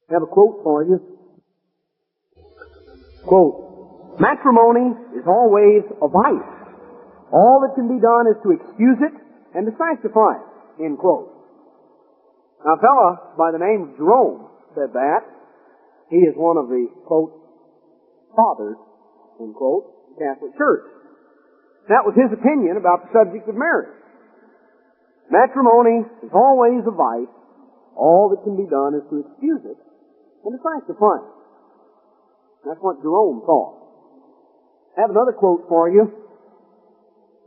I have a quote for you. Quote, "Matrimony is always a vice. All that can be done is to excuse it and to sanctify it." End quote. Now, a fellow by the name of Jerome said that. He is one of the, quote, fathers, end quote, of the Catholic Church. That was his opinion about the subject of marriage. Matrimony is always a vice. All that can be done is to excuse it and to sanctify it. That's what Jerome thought. I have another quote for you.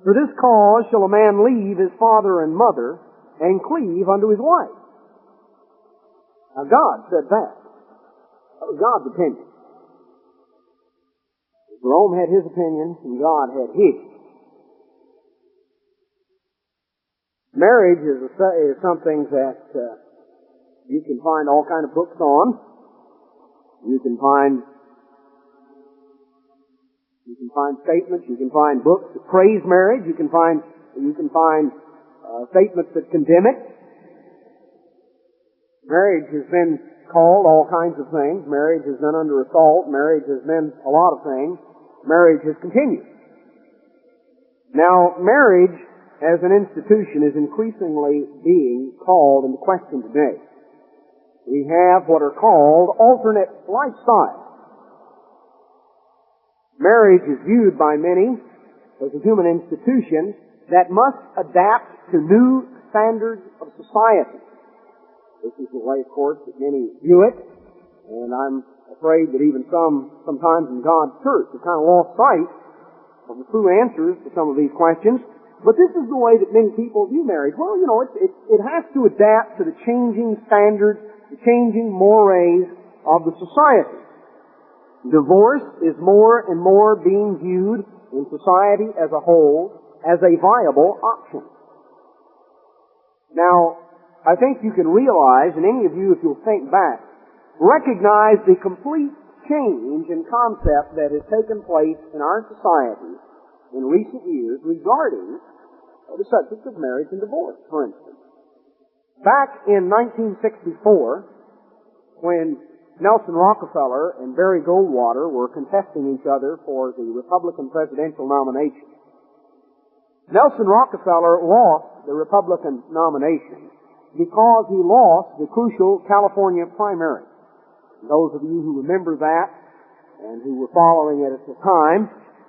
"For this cause shall a man leave his father and mother and cleave unto his wife." Now God said that. That was God's opinion. Jerome had his opinion and God had his. Marriage is something that you can find all kind of books on. You can find statements. You can find books that praise marriage. You can find statements that condemn it. Marriage has been called all kinds of things. Marriage has been under assault. Marriage has been a lot of things. Marriage has continued. Now, marriage as an institution is increasingly being called into question today. We have what are called alternate lifestyles. Marriage is viewed by many as a human institution that must adapt to new standards of society. This is the way, of course, that many view it, and I'm afraid that even sometimes in God's church, have kind of lost sight of the true answers to some of these questions. But this is the way that many people view marriage. Well, you know, it has to adapt to the changing standards, the changing mores of the society. Divorce is more and more being viewed in society as a whole as a viable option. Now, I think you can realize, and any of you, if you'll think back, recognize the complete change in concept that has taken place in our society in recent years regarding the subject of marriage and divorce, for instance. Back in 1964, when Nelson Rockefeller and Barry Goldwater were contesting each other for the Republican presidential nomination, Nelson Rockefeller lost the Republican nomination because he lost the crucial California primary. Those of you who remember that and who were following it at the time,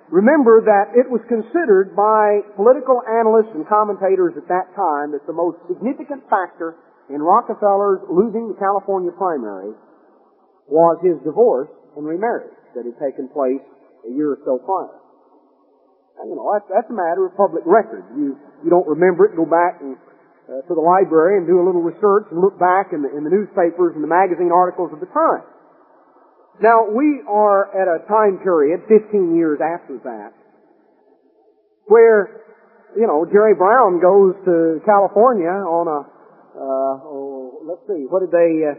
remember that it was considered by political analysts and commentators at that time that the most significant factor in Rockefeller's losing the California primary was his divorce and remarriage that had taken place a year or so prior. And, you know, that's a matter of public record. You don't remember it, go back and to the library and do a little research and look back in the newspapers and the magazine articles of the time. Now, we are at a time period, 15 years after that, where, you know, Jerry Brown goes to California on a, let's see, what did the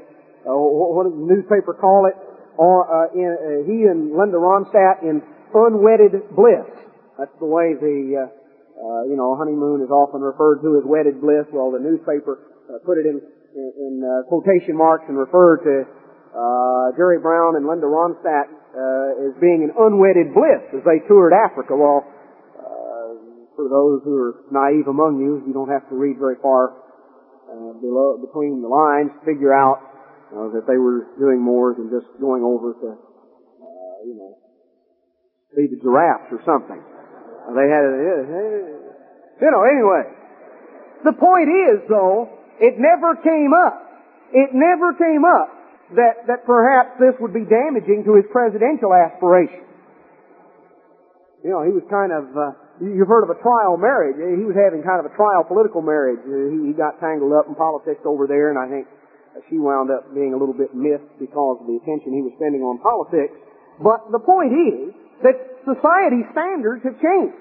newspaper call it? He and Linda Ronstadt in unwedded bliss. That's the way honeymoon is often referred to as wedded bliss. Well, the newspaper put it in quotation marks and referred to Jerry Brown and Linda Ronstadt as being in unwedded bliss as they toured Africa. Well, for those who are naive among you, you don't have to read very far between the lines to figure out that they were doing more than just going over to, see the giraffes or something. They had, anyway. The point is, though, it never came up. It never came up that perhaps this would be damaging to his presidential aspirations. You know, he was kind of, you've heard of a trial marriage. He was having kind of a trial political marriage. He got tangled up in politics over there, and I think she wound up being a little bit missed because of the attention he was spending on politics. But the point is that society standards have changed.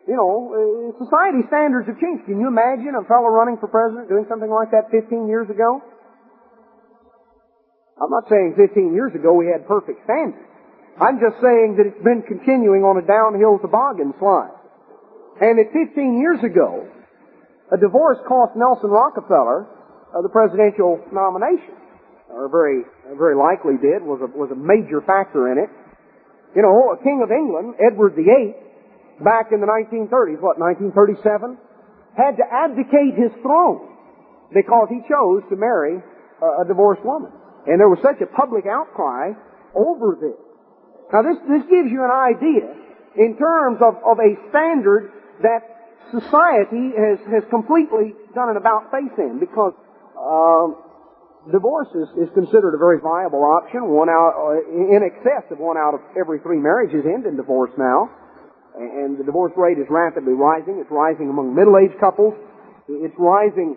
You know, society standards have changed. Can you imagine a fellow running for president doing something like that 15 years ago? I'm not saying 15 years ago we had perfect standards. I'm just saying that it's been continuing on a downhill toboggan slide. And that 15 years ago, a divorce cost Nelson Rockefeller the presidential nomination. or very likely did, was a major factor in it. You know, a king of England, Edward VIII, back in the 1930s, 1937, had to abdicate his throne because he chose to marry a divorced woman. And there was such a public outcry over this. Now this gives you an idea in terms of a standard that society has completely done an about-face in, because divorce is considered a very viable option. In excess of 1 out of every 3 marriages end in divorce now. And the divorce rate is rapidly rising. It's rising among middle-aged couples. It's rising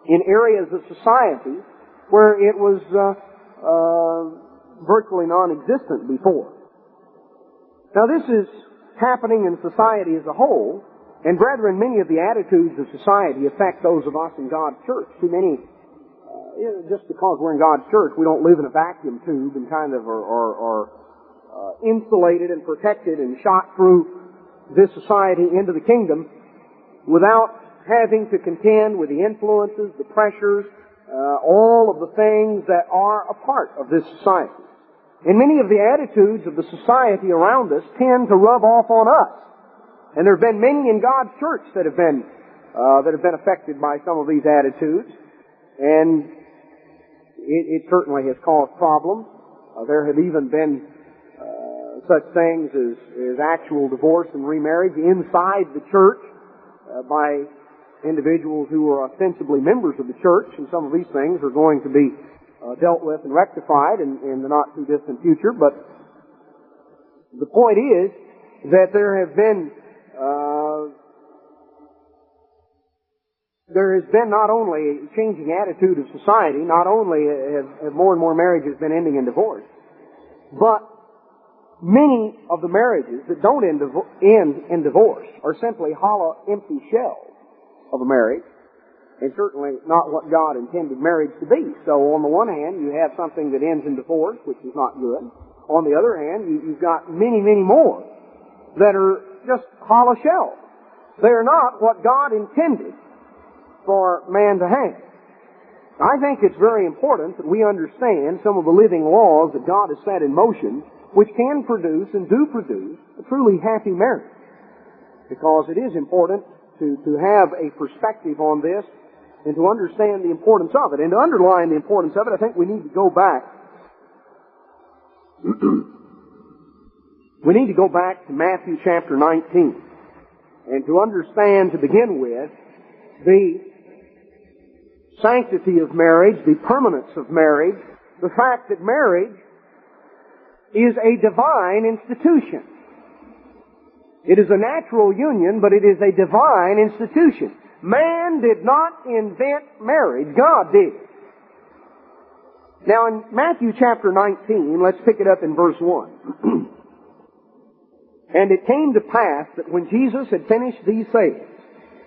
in areas of society where it was virtually non-existent before. Now this is happening in society as a whole, and brethren, many of the attitudes of society affect those of us in God's church. Too many, just because we're in God's church, we don't live in a vacuum tube and kind of are insulated and protected and shot through this society into the kingdom without having to contend with the influences, the pressures, all of the things that are a part of this society. And many of the attitudes of the society around us tend to rub off on us. And there have been many in God's church that have been affected by some of these attitudes. And it certainly has caused problems. There have even been such things as actual divorce and remarriage inside the church by individuals who are ostensibly members of the church, and some of these things are going to be dealt with and rectified in the not too distant future. But the point is that there has been not only a changing attitude of society, not only have more and more marriages been ending in divorce, but many of the marriages that don't end in divorce are simply hollow, empty shells of a marriage, and certainly not what God intended marriage to be. So on the one hand, you have something that ends in divorce, which is not good. On the other hand, you've got many, many more that are just hollow shells. They are not what God intended for man to have. I think it's very important that we understand some of the living laws that God has set in motion, which can produce and do produce a truly happy marriage. Because it is important to have a perspective on this and to understand the importance of it. And to underline the importance of it, I think we need to go back. We need to go back to Matthew chapter 19 and to understand, to begin with, the sanctity of marriage, the permanence of marriage, the fact that marriage is a divine institution. It is a natural union, but it is a divine institution. Man did not invent marriage. God did. Now in Matthew chapter 19, let's pick it up in verse 1. And it came to pass that when Jesus had finished these sayings,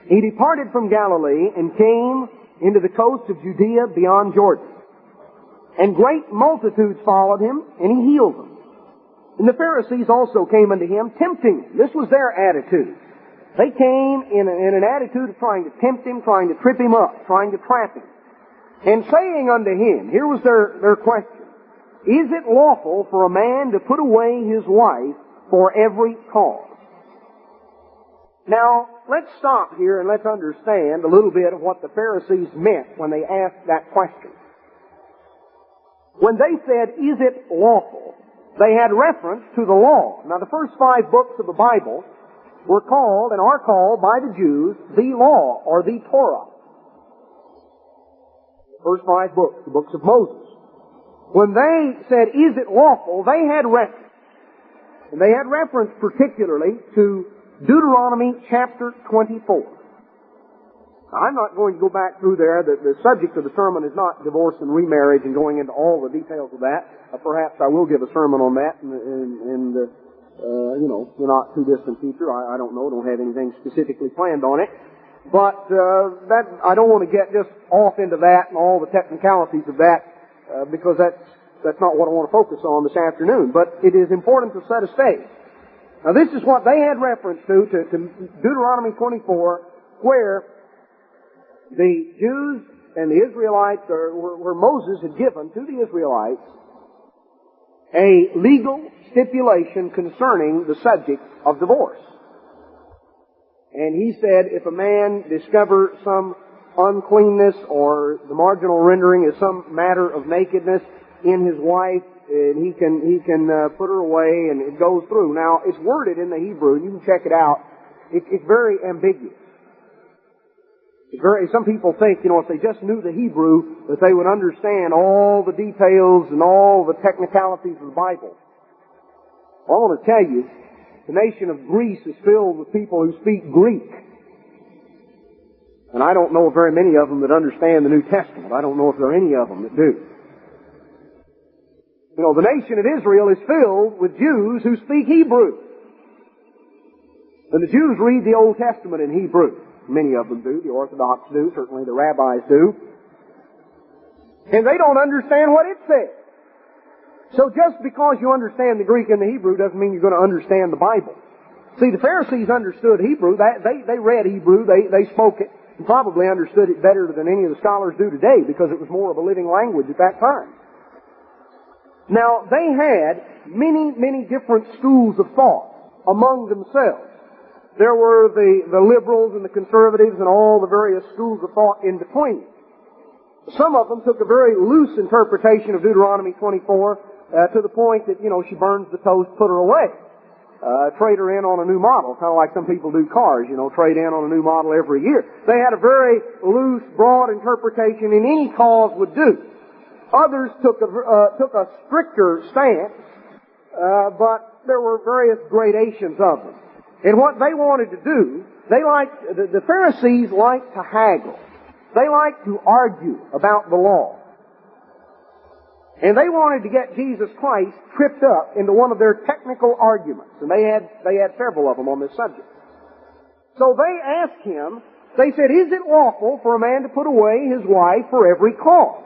he departed from Galilee and came into the coast of Judea beyond Jordan. And great multitudes followed him, and he healed them. And the Pharisees also came unto him, tempting him. This was their attitude. They came in an attitude of trying to tempt him, trying to trip him up, trying to trap him. And saying unto him, here was their question, is it lawful for a man to put away his wife for every cause? Now, let's stop here and let's understand a little bit of what the Pharisees meant when they asked that question. When they said, is it lawful, they had reference to the law. Now, the first 5 books of the Bible were called and are called by the Jews the law or the Torah. The first 5 books, the books of Moses. When they said, is it lawful, they had reference. And they had reference particularly to Deuteronomy chapter 24. Now, I'm not going to go back through there. The subject of the sermon is not divorce and remarriage and going into all the details of that. Perhaps I will give a sermon on that in the not too distant future. I don't know. Don't have anything specifically planned on it. But that I don't want to get just off into that and all the technicalities of that because that's not what I want to focus on this afternoon. But it is important to set a stage. Now, this is what they had reference to Deuteronomy 24, where the Jews and the Israelites, where Moses had given to the Israelites a legal stipulation concerning the subject of divorce. And he said if a man discovers some uncleanness, or the marginal rendering is some matter of nakedness in his wife, and he can put her away, and it goes through. Now, it's worded in the Hebrew, and you can check it out. It's very ambiguous. Some people think, if they just knew the Hebrew, that they would understand all the details and all the technicalities of the Bible. Well, I want to tell you, the nation of Greece is filled with people who speak Greek. And I don't know of very many of them that understand the New Testament. I don't know if there are any of them that do. The nation of Israel is filled with Jews who speak Hebrew. And the Jews read the Old Testament in Hebrew. Many of them do. The Orthodox do. Certainly the rabbis do. And they don't understand what it says. So just because you understand the Greek and the Hebrew doesn't mean you're going to understand the Bible. See, the Pharisees understood Hebrew. They read Hebrew. They spoke it. And probably understood it better than any of the scholars do today, because it was more of a living language at that time. Now, they had many, many different schools of thought among themselves. There were the liberals and the conservatives and all the various schools of thought in between. Some of them took a very loose interpretation of Deuteronomy 24 to the point that, she burns the toast, put her away. Trade her in on a new model, kind of like some people do cars, trade in on a new model every year. They had a very loose, broad interpretation, and any cause would do. Others took a stricter stance, but there were various gradations of them. And what they wanted to do, the Pharisees liked to haggle. They liked to argue about the law. And they wanted to get Jesus Christ tripped up into one of their technical arguments. And they had several of them on this subject. So they asked him, they said, is it lawful for a man to put away his wife for every cause?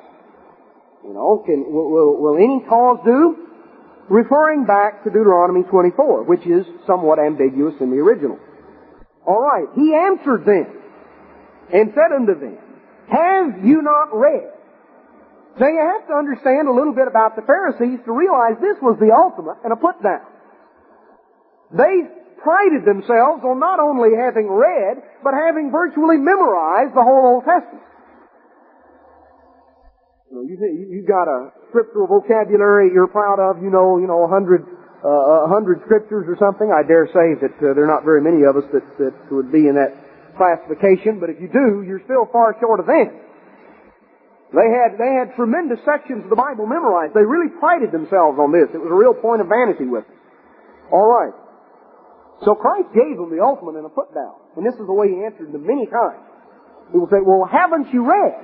Will any cause do? Referring back to Deuteronomy 24, which is somewhat ambiguous in the original. All right, he answered them and said unto them, have you not read? Now you have to understand a little bit about the Pharisees to realize this was the ultimate and a put-down. They prided themselves on not only having read, but having virtually memorized the whole Old Testament. You've got a scriptural vocabulary you're proud of, 100 scriptures or something. I dare say that there are not very many of us that would be in that classification, but if you do, you're still far short of them. They had tremendous sections of the Bible memorized. They really prided themselves on this. It was a real point of vanity with them. All right. So Christ gave them the ultimate in a put-down. And this is the way He answered them many times. People say, well, haven't you read?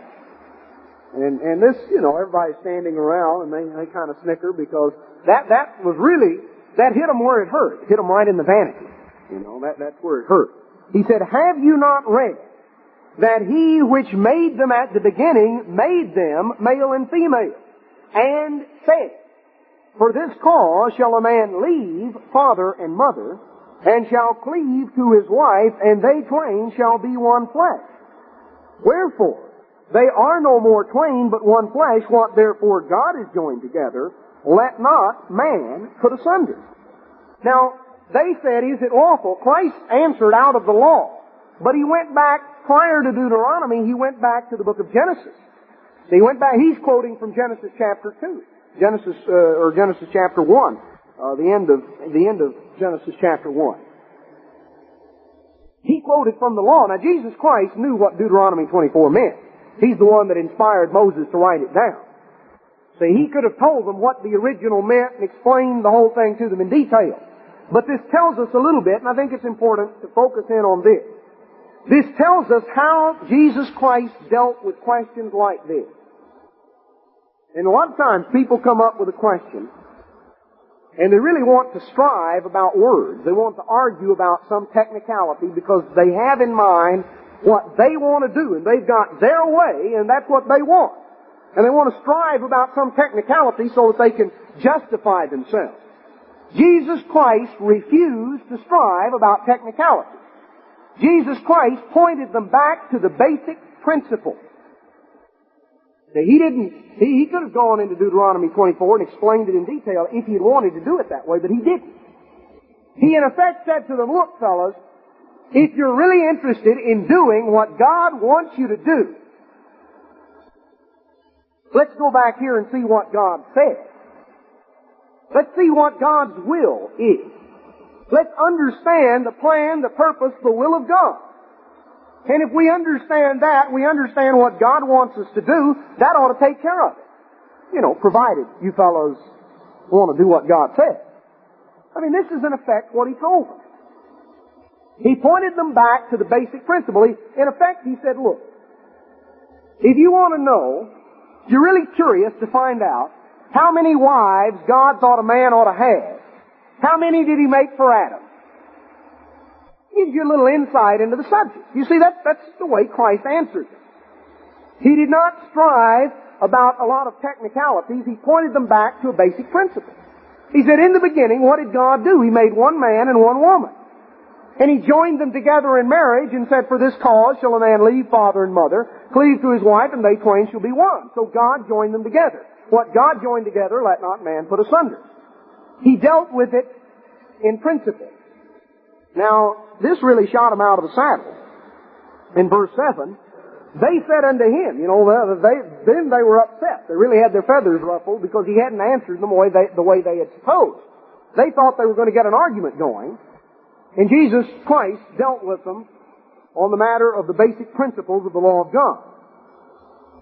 And this, everybody's standing around and they kind of snicker because that was really, that hit them where it hurt. It hit them right in the vanity. That's where it hurt. He said, have you not read that He which made them at the beginning made them male and female, and said, for this cause shall a man leave father and mother, and shall cleave to his wife, and they twain shall be one flesh. Wherefore, they are no more twain, but one flesh. What therefore God has joined together, let not man put asunder. Now, they said, is it lawful? Christ answered out of the law. But He went back, prior to Deuteronomy, He went back to the book of Genesis. He went back, He's quoting from Genesis chapter 2. Genesis chapter 1. The end of Genesis chapter 1. He quoted from the law. Now, Jesus Christ knew what Deuteronomy 24 meant. He's the one that inspired Moses to write it down. See, He could have told them what the original meant and explained the whole thing to them in detail. But this tells us a little bit, and I think it's important to focus in on this. This tells us how Jesus Christ dealt with questions like this. And a lot of times people come up with a question, and they really want to strive about words. They want to argue about some technicality because they have in mind what they want to do, and they've got their way, and that's what they want. And they want to strive about some technicality so that they can justify themselves. Jesus Christ refused to strive about technicality. Jesus Christ pointed them back to the basic principle. He could have gone into Deuteronomy 24 and explained it in detail if he had wanted to do it that way, but he didn't. He in effect said to them, look, fellas, if you're really interested in doing what God wants you to do, let's go back here and see what God said. Let's see what God's will is. Let's understand the plan, the purpose, the will of God. And if we understand that, we understand what God wants us to do, that ought to take care of it. You know, provided you fellows want to do what God said. I mean, this is in effect what He told them. He pointed them back to the basic principle. In effect, He said, look, if you want to know, you're really curious to find out how many wives God thought a man ought to have, how many did He make for Adam? Gives you a little insight into the subject. You see, that's the way Christ answered them. He did not strive about a lot of technicalities. He pointed them back to a basic principle. He said, in the beginning, what did God do? He made one man and one woman. And He joined them together in marriage and said, for this cause shall a man leave father and mother, cleave to his wife, and they twain shall be one. So God joined them together. What God joined together, let not man put asunder. He dealt with it in principle. Now, this really shot him out of the saddle. In verse 7, they said unto him, you know, then they were upset. They really had their feathers ruffled because he hadn't answered them the way they had supposed. They thought they were going to get an argument going. And Jesus Christ dealt with them on the matter of the basic principles of the law of God.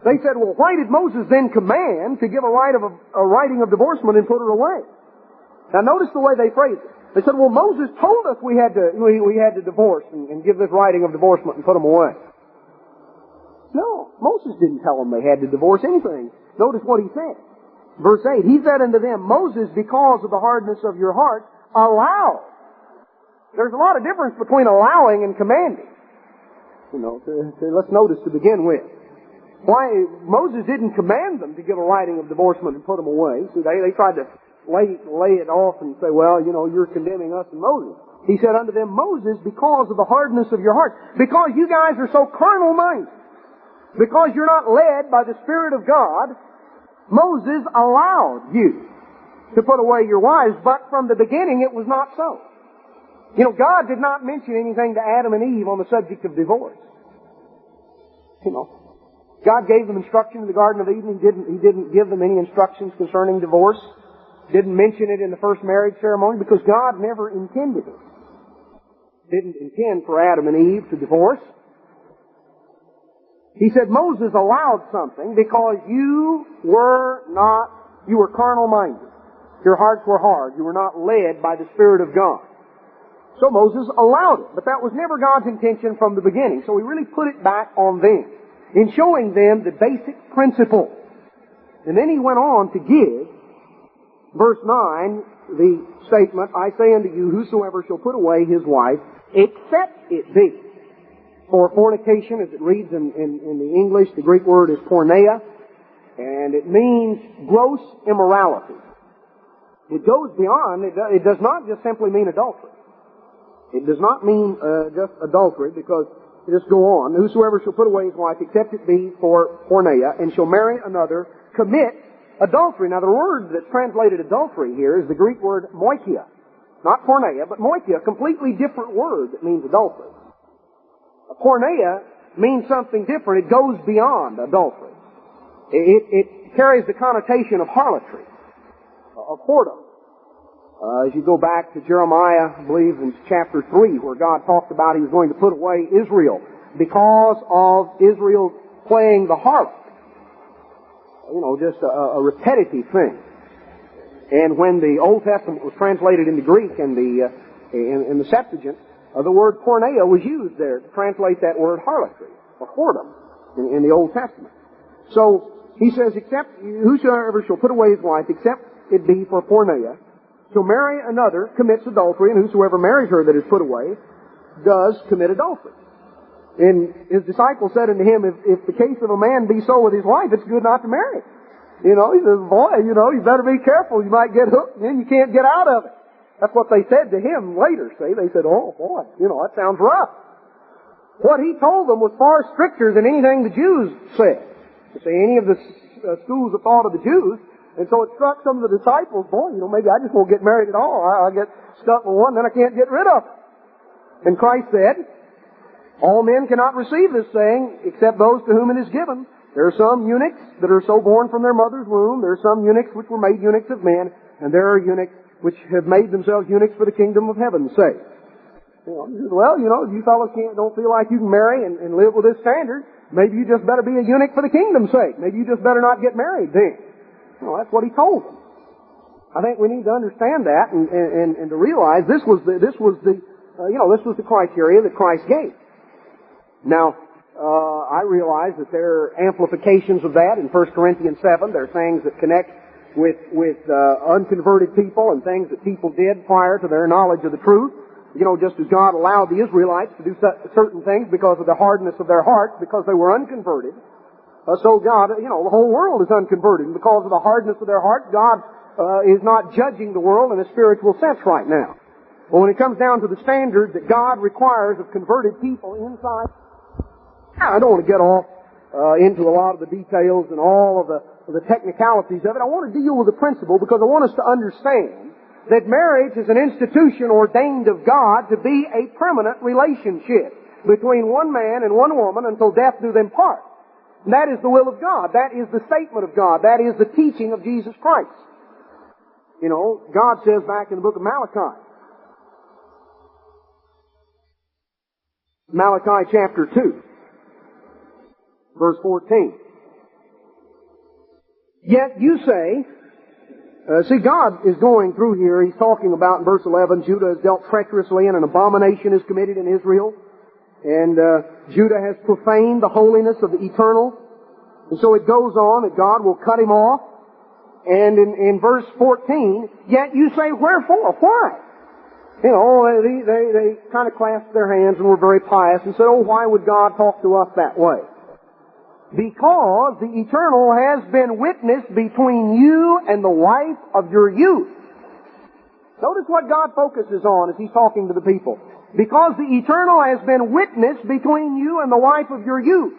They said, well, why did Moses then command to give a writing of divorcement and put her away? Now notice the way they phrased it. They said, well, Moses told us we had to divorce and give this writing of divorcement and put them away. No, Moses didn't tell them they had to divorce anything. Notice what he said. Verse 8, he said unto them, Moses, because of the hardness of your heart, allowed. There's a lot of difference between allowing and commanding. You know, let's notice to begin with. Why Moses didn't command them to give a writing of divorcement and put them away. See, they tried to lay it off and say, well, you know, you're condemning us and Moses. He said unto them, Moses, because of the hardness of your heart, because you guys are so carnal-minded, because you're not led by the Spirit of God, Moses allowed you to put away your wives, but from the beginning it was not so. You know, God did not mention anything to Adam and Eve on the subject of divorce. You know, God gave them instruction in the Garden of Eden. He didn't give them any instructions concerning divorce. Didn't mention it in the first marriage ceremony because God never intended it. Didn't intend for Adam and Eve to divorce. He said Moses allowed something because you were carnal-minded. Your hearts were hard. You were not led by the Spirit of God. So Moses allowed it. But that was never God's intention from the beginning. So He really put it back on them in showing them the basic principle. And then He went on to give, verse 9, the statement, I say unto you, whosoever shall put away his wife, except it be for fornication, as it reads in the English, the Greek word is porneia, and it means gross immorality. It goes beyond, it does not just simply mean adultery. It does not mean just adultery, because just go on. Whosoever shall put away his wife, except it be for porneia, and shall marry another, commit adultery. Now the word that's translated adultery here is the Greek word moikia. Not porneia, but moikia, a completely different word that means adultery. A porneia means something different. It goes beyond adultery. It carries the connotation of harlotry, of whoredom. As you go back to Jeremiah, I believe in chapter 3, where God talked about He was going to put away Israel because of Israel playing the harlot. You know, just a repetitive thing. And when the Old Testament was translated into Greek in the Septuagint, the word porneia was used there to translate that word harlotry, or whoredom, in the Old Testament. So, he says, except whosoever shall put away his wife, except it be for porneia, shall marry another, commits adultery, and whosoever marries her that is put away does commit adultery. And his disciples said unto him, if the case of a man be so with his wife, it's good not to marry. You know, he says, boy, you know, you better be careful. You might get hooked and then you can't get out of it. That's what they said to him later, see. They said, oh, boy, you know, that sounds rough. What he told them was far stricter than anything the Jews said. say, any of the schools of thought of the Jews. And so it struck some of the disciples, boy, maybe I just won't get married at all. I'll get stuck with one, then I can't get rid of it. And Christ said, all men cannot receive this saying except those to whom it is given. There are some eunuchs that are so born from their mother's womb. There are some eunuchs which were made eunuchs of men. And there are eunuchs which have made themselves eunuchs for the kingdom of heaven's sake. Well, you fellows don't feel like you can marry and live with this standard. Maybe you just better be a eunuch for the kingdom's sake. Maybe you just better not get married then. Well, that's what he told them. I think we need to understand that and to realize this was the criteria that Christ gave. Now, I realize that there are amplifications of that in 1 Corinthians 7. There are things that connect with unconverted people and things that people did prior to their knowledge of the truth. Just as God allowed the Israelites to do certain things because of the hardness of their hearts, because they were unconverted. So God, the whole world is unconverted. And because of the hardness of their hearts, God is not judging the world in a spiritual sense right now. But when it comes down to the standard that God requires of converted people inside, I don't want to get off into a lot of the details and all of the technicalities of it. I want to deal with the principle because I want us to understand that marriage is an institution ordained of God to be a permanent relationship between one man and one woman until death do them part. And that is the will of God. That is the statement of God. That is the teaching of Jesus Christ. God says back in the book of Malachi, Malachi chapter 2, verse 14. Yet you say, God is going through here, He's talking about in verse 11, Judah has dealt treacherously and an abomination is committed in Israel. And Judah has profaned the holiness of the eternal. And so it goes on that God will cut him off. And in verse 14, yet you say, wherefore? Why? They kind of clasped their hands and were very pious and said, why would God talk to us that way? Because the eternal has been witness between you and the wife of your youth. Notice what God focuses on as He's talking to the people. Because the eternal has been witness between you and the wife of your youth.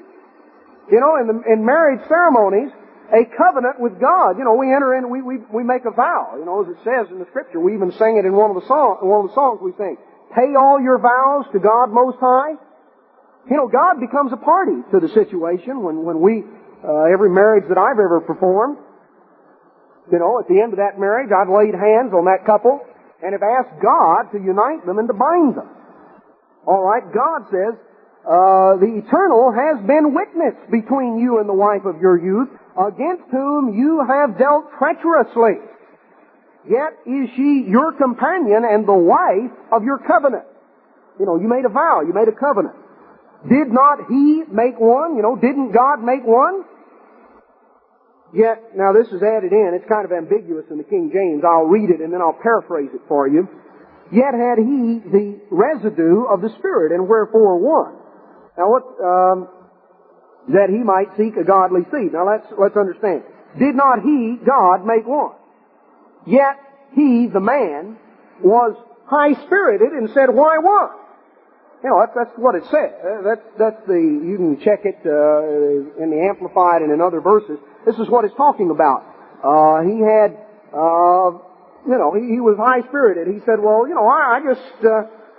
In marriage ceremonies, a covenant with God. We enter in, we make a vow. As it says in the Scripture, we even sing it in one of the songs we sing. Pay all your vows to God Most High. God becomes a party to the situation when we, every marriage that I've ever performed, at the end of that marriage, I've laid hands on that couple and have asked God to unite them and to bind them. All right, God says, the eternal has been witness between you and the wife of your youth, against whom you have dealt treacherously. Yet is she your companion and the wife of your covenant. You made a vow, you made a covenant. Did not He make one? Didn't God make one? Yet, now this is added in, it's kind of ambiguous in the King James. I'll read it and then I'll paraphrase it for you. Yet had He the residue of the Spirit, and wherefore one. Now that He might seek a godly seed. Now let's understand. Did not He, God, make one? Yet He, the man, was high-spirited and said, why one? That's what it says. You can check it in the Amplified and in other verses. This is what it's talking about. He had, he was high-spirited. He said, well,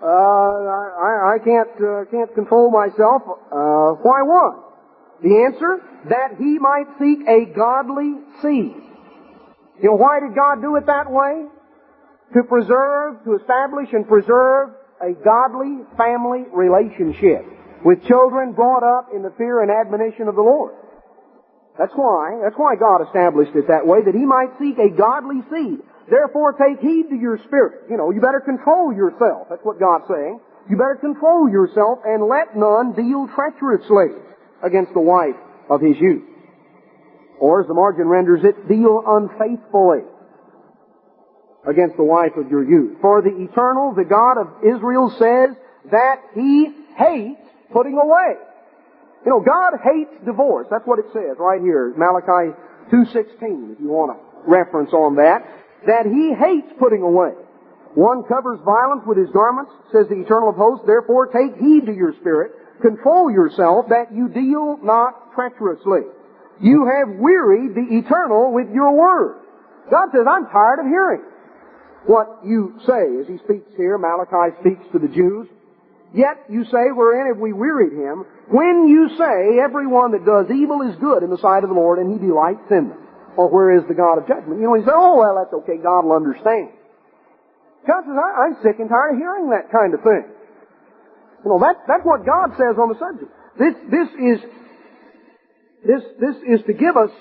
I can't control myself. Why one? The answer, that he might seek a godly seed. Why did God do it that way? To establish and preserve a godly family relationship with children brought up in the fear and admonition of the Lord. That's why God established it that way, that He might seek a godly seed. Therefore take heed to your spirit. You better control yourself. That's what God's saying. You better control yourself and let none deal treacherously against the wife of his youth. Or as the margin renders it, deal unfaithfully against the wife of your youth. For the eternal, the God of Israel says that He hates putting away. God hates divorce. That's what it says right here, Malachi 2:16, if you want to reference on that. That He hates putting away. One covers violence with his garments, says the Eternal of hosts. Therefore take heed to your spirit. Control yourself that you deal not treacherously. You have wearied the eternal with your word. God says, I'm tired of hearing what you say. As he speaks here, Malachi speaks to the Jews. Yet you say, wherein have we wearied him? When you say, everyone that does evil is good in the sight of the Lord, and he delights in them. Or where is the God of judgment? You know, you say, oh, well, that's okay, God will understand. God says, I'm sick and tired of hearing that kind of thing. You know, that's what God says on the subject. This is to give us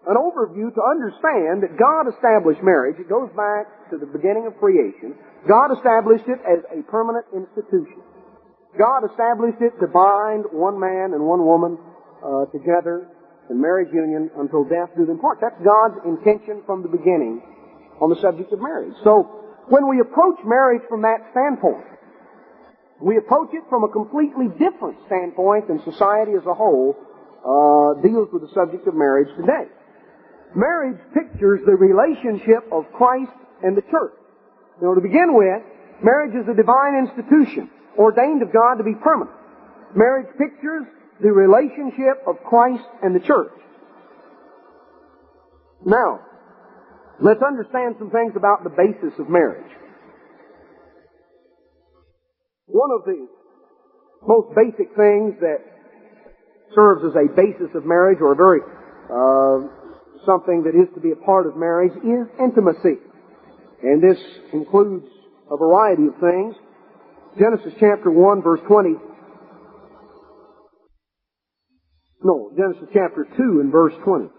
an overview to understand that God established marriage. It goes back to the beginning of creation. God established it as a permanent institution. God established it to bind one man and one woman together in marriage union until death do them part. That's God's intention from the beginning on the subject of marriage. So when we approach marriage from that standpoint, we approach it from a completely different standpoint than society as a whole deals with the subject of marriage today. Marriage pictures the relationship of Christ and the church. You know, to begin with, marriage is a divine institution, ordained of God to be permanent. Marriage pictures the relationship of Christ and the church. Now, let's understand some things about the basis of marriage. One of the most basic things that serves as a basis of marriage, or a very something that is to be a part of marriage, is intimacy. And this includes a variety of things. Genesis chapter 1, verse 20. Genesis chapter 2 and verse 20.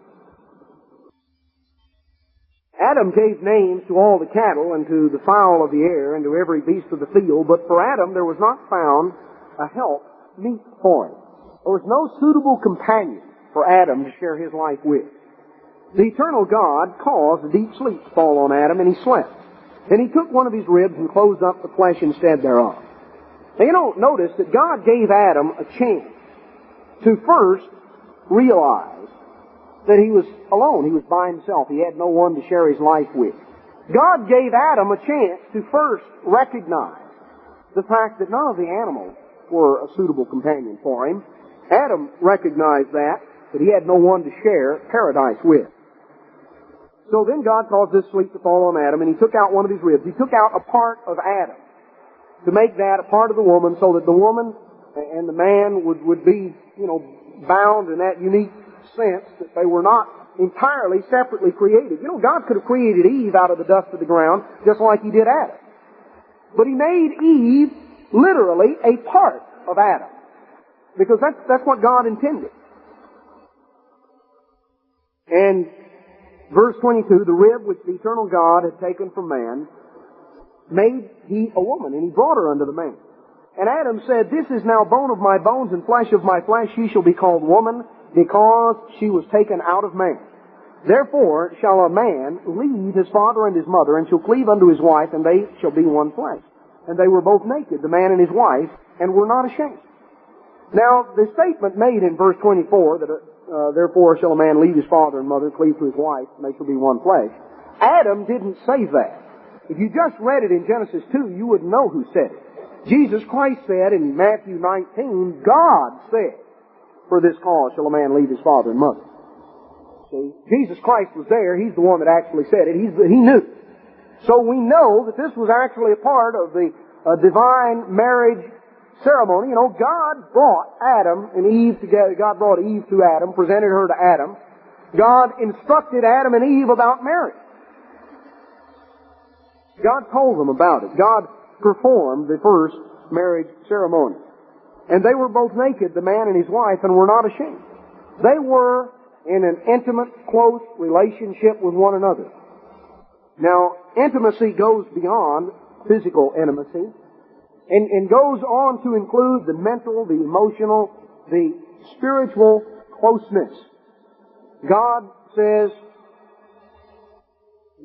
Adam gave names to all the cattle and to the fowl of the air and to every beast of the field, but for Adam there was not found a help meet for him. There was no suitable companion for Adam to share his life with. The eternal God caused a deep sleep to fall on Adam, and he slept. And he took one of his ribs and closed up the flesh instead thereof. Now notice that God gave Adam a chance to first realize that he was alone. He was by himself. He had no one to share his life with. God gave Adam a chance to first recognize the fact that none of the animals were a suitable companion for him. Adam recognized that he had no one to share paradise with. So then God caused this sleep to fall on Adam, and he took out one of his ribs. He took out a part of Adam to make that a part of the woman, so that the woman and the man would be, bound in that unique sense that they were not entirely separately created. God could have created Eve out of the dust of the ground just like he did Adam. But he made Eve literally a part of Adam, because that's what God intended. And verse 22, the rib which the eternal God had taken from man, made he a woman, and he brought her unto the man. And Adam said, this is now bone of my bones and flesh of my flesh. She shall be called woman, because she was taken out of man. Therefore shall a man leave his father and his mother, and shall cleave unto his wife, and they shall be one flesh. And they were both naked, the man and his wife, and were not ashamed. Now, the statement made in verse 24, that therefore shall a man leave his father and mother, cleave to his wife, and they shall be one flesh. Adam didn't say that. If you just read it in Genesis 2, you wouldn't know who said it. Jesus Christ said in Matthew 19, God said, for this cause shall a man leave his father and mother. See, Jesus Christ was there. He's the one that actually said it. He knew. So we know that this was actually a part of the divine marriage ceremony. God brought Adam and Eve together. God brought Eve to Adam, presented her to Adam. God instructed Adam and Eve about marriage. God told them about it. God performed the first marriage ceremony. And they were both naked, the man and his wife, and were not ashamed. They were in an intimate, close relationship with one another. Now, intimacy goes beyond physical intimacy and goes on to include the mental, the emotional, the spiritual closeness. God says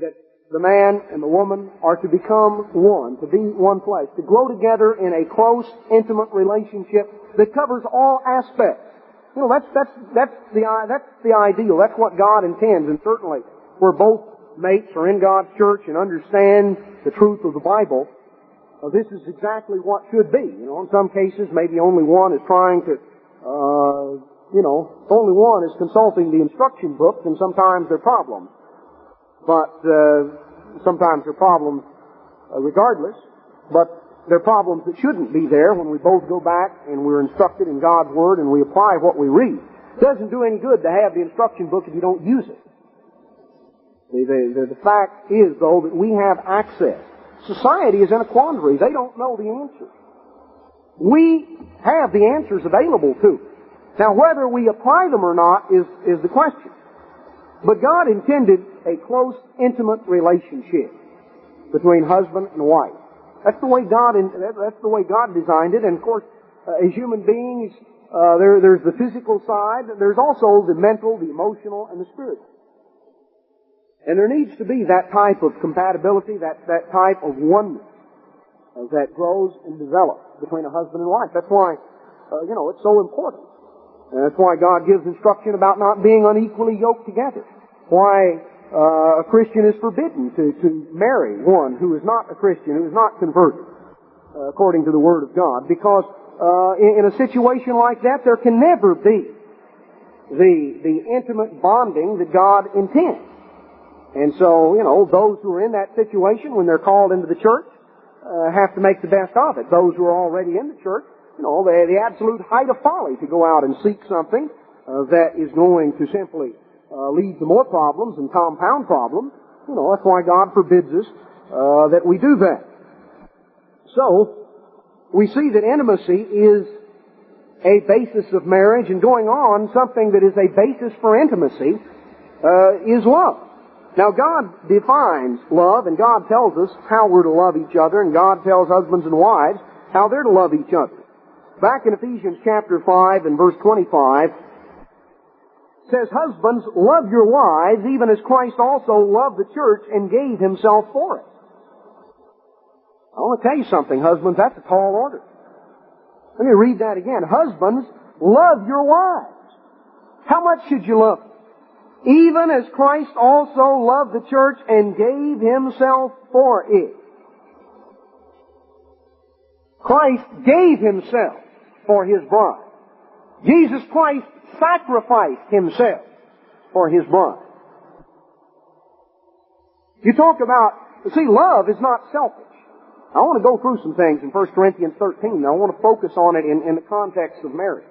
that the man and the woman are to become one, to be one flesh, to grow together in a close, intimate relationship that covers all aspects. That's the ideal. That's what God intends, and certainly where both mates are in God's church and understand the truth of the Bible, this is exactly what should be. In some cases, maybe only one is trying to only one is consulting the instruction book, then sometimes there are problems. But sometimes there are problems regardless. But there are problems that shouldn't be there when we both go back and we're instructed in God's Word and we apply what we read. It doesn't do any good to have the instruction book if you don't use it. The fact is, though, that we have access. Society is in a quandary. They don't know the answers. We have the answers available to us. Now, whether we apply them or not is the question. But God intended a close, intimate relationship between husband and wife. That's the way God designed it. And of course, as human beings, there's the physical side. There's also the mental, the emotional, and the spiritual. And there needs to be that type of compatibility, that type of oneness that grows and develops between a husband and wife. That's why, it's so important. And that's why God gives instruction about not being unequally yoked together. Why a Christian is forbidden to marry one who is not a Christian, who is not converted, according to the Word of God. Because in a situation like that, there can never be the intimate bonding that God intends. And so, those who are in that situation when they're called into the church have to make the best of it. Those who are already in the church, the absolute height of folly to go out and seek something that is going to simply lead to more problems and compound problems. That's why God forbids us that we do that. So, we see that intimacy is a basis of marriage, and going on, something that is a basis for intimacy is love. Now, God defines love, and God tells us how we're to love each other, and God tells husbands and wives how they're to love each other. Back in Ephesians chapter 5 and verse 25, it says, "Husbands, love your wives, even as Christ also loved the church and gave himself for it." I want to tell you something, husbands, that's a tall order. Let me read that again. Husbands, love your wives. How much should you love them? Even as Christ also loved the church and gave himself for it. Christ gave himself for his bride. Jesus Christ sacrificed himself for his bride. You talk about, love is not selfish. I want to go through some things in 1 Corinthians 13. I want to focus on it in the context of marriage.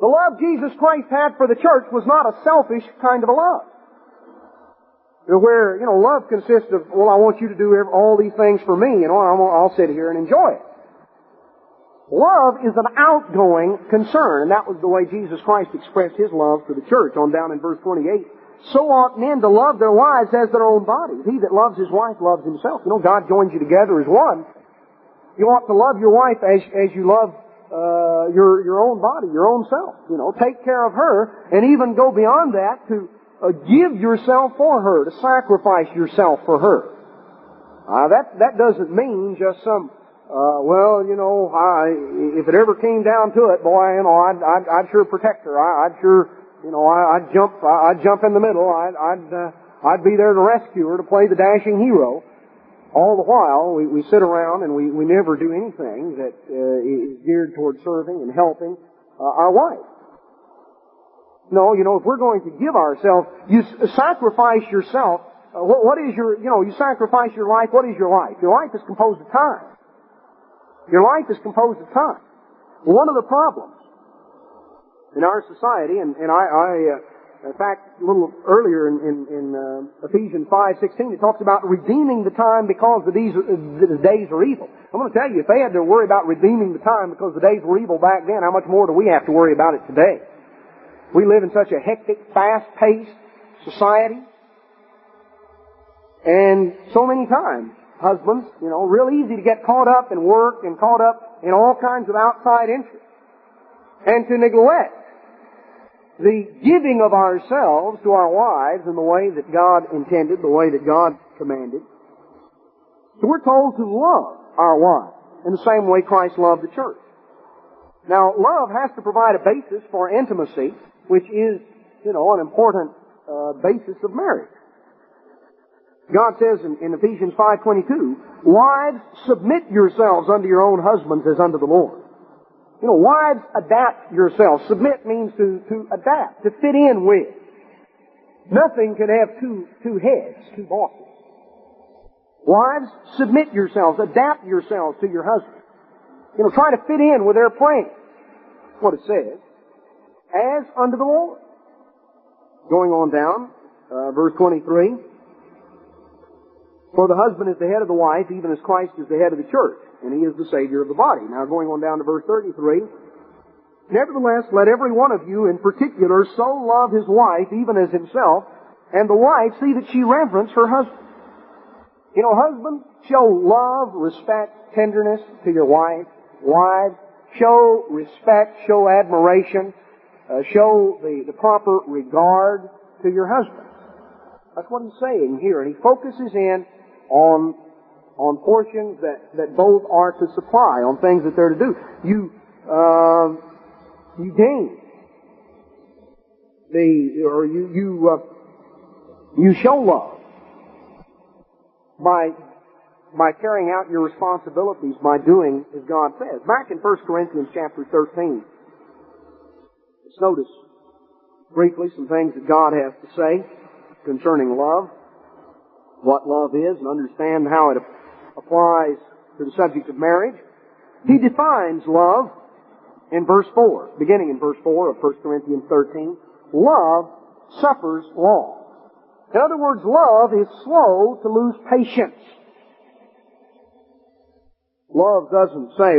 The love Jesus Christ had for the church was not a selfish kind of a love. Where, love consists of, I want you to do all these things for me, I'll sit here and enjoy it. Love is an outgoing concern, and that was the way Jesus Christ expressed his love for the church on down in verse 28. "So ought men to love their wives as their own bodies. He that loves his wife loves himself." God joins you together as one. You ought to love your wife as you love your own body, your own self. Take care of her, and even go beyond that to give yourself for her, to sacrifice yourself for her. That doesn't mean just some, if it ever came down to it, boy, I'd sure protect her. I'd jump in the middle. I'd be there to rescue her, to play the dashing hero. All the while, we sit around and we never do anything that is geared toward serving and helping our wife. No, if we're going to give ourselves, you sacrifice yourself. What is you sacrifice your life. What is your life? Your life is composed of time. Your life is composed of time. One of the problems in our society, and in fact, a little earlier in Ephesians 5:16, it talks about redeeming the time because the days are evil. I'm going to tell you, if they had to worry about redeeming the time because the days were evil back then, how much more do we have to worry about it today? We live in such a hectic, fast-paced society. And so many times, husbands, real easy to get caught up in work and caught up in all kinds of outside interests. And to neglect the giving of ourselves to our wives in the way that God intended, the way that God commanded. So we're told to love our wives in the same way Christ loved the church. Now, love has to provide a basis for intimacy, which is, an important basis of marriage. God says in Ephesians 5:22, "Wives, submit yourselves unto your own husbands as unto the Lord. Wives, adapt yourselves. Submit means to adapt, to fit in with. Nothing can have two heads, two bosses. Wives, submit yourselves, adapt yourselves to your husband. Try to fit in with their plans. That's what it says. As unto the Lord. Going on down, verse 23. For the husband is the head of the wife, even as Christ is the head of the church, and he is the Savior of the body. Now going on down to verse 33. Nevertheless, let every one of you in particular so love his wife, even as himself, and the wife see that she reverence her husband. Husbands, show love, respect, tenderness to your wife. Wives, show respect, show admiration, show the proper regard to your husband. That's what he's saying here, and he focuses in on portions that both are to supply, on things that they're to do. You gain you show love by carrying out your responsibilities, by doing as God says. Back in 1 Corinthians chapter 13, let's notice briefly some things that God has to say concerning love, what love is, and understand how it applies to the subject of marriage. He defines love in verse 4, beginning in verse 4 of 1 Corinthians 13. Love suffers long. In other words, love is slow to lose patience. Love doesn't say,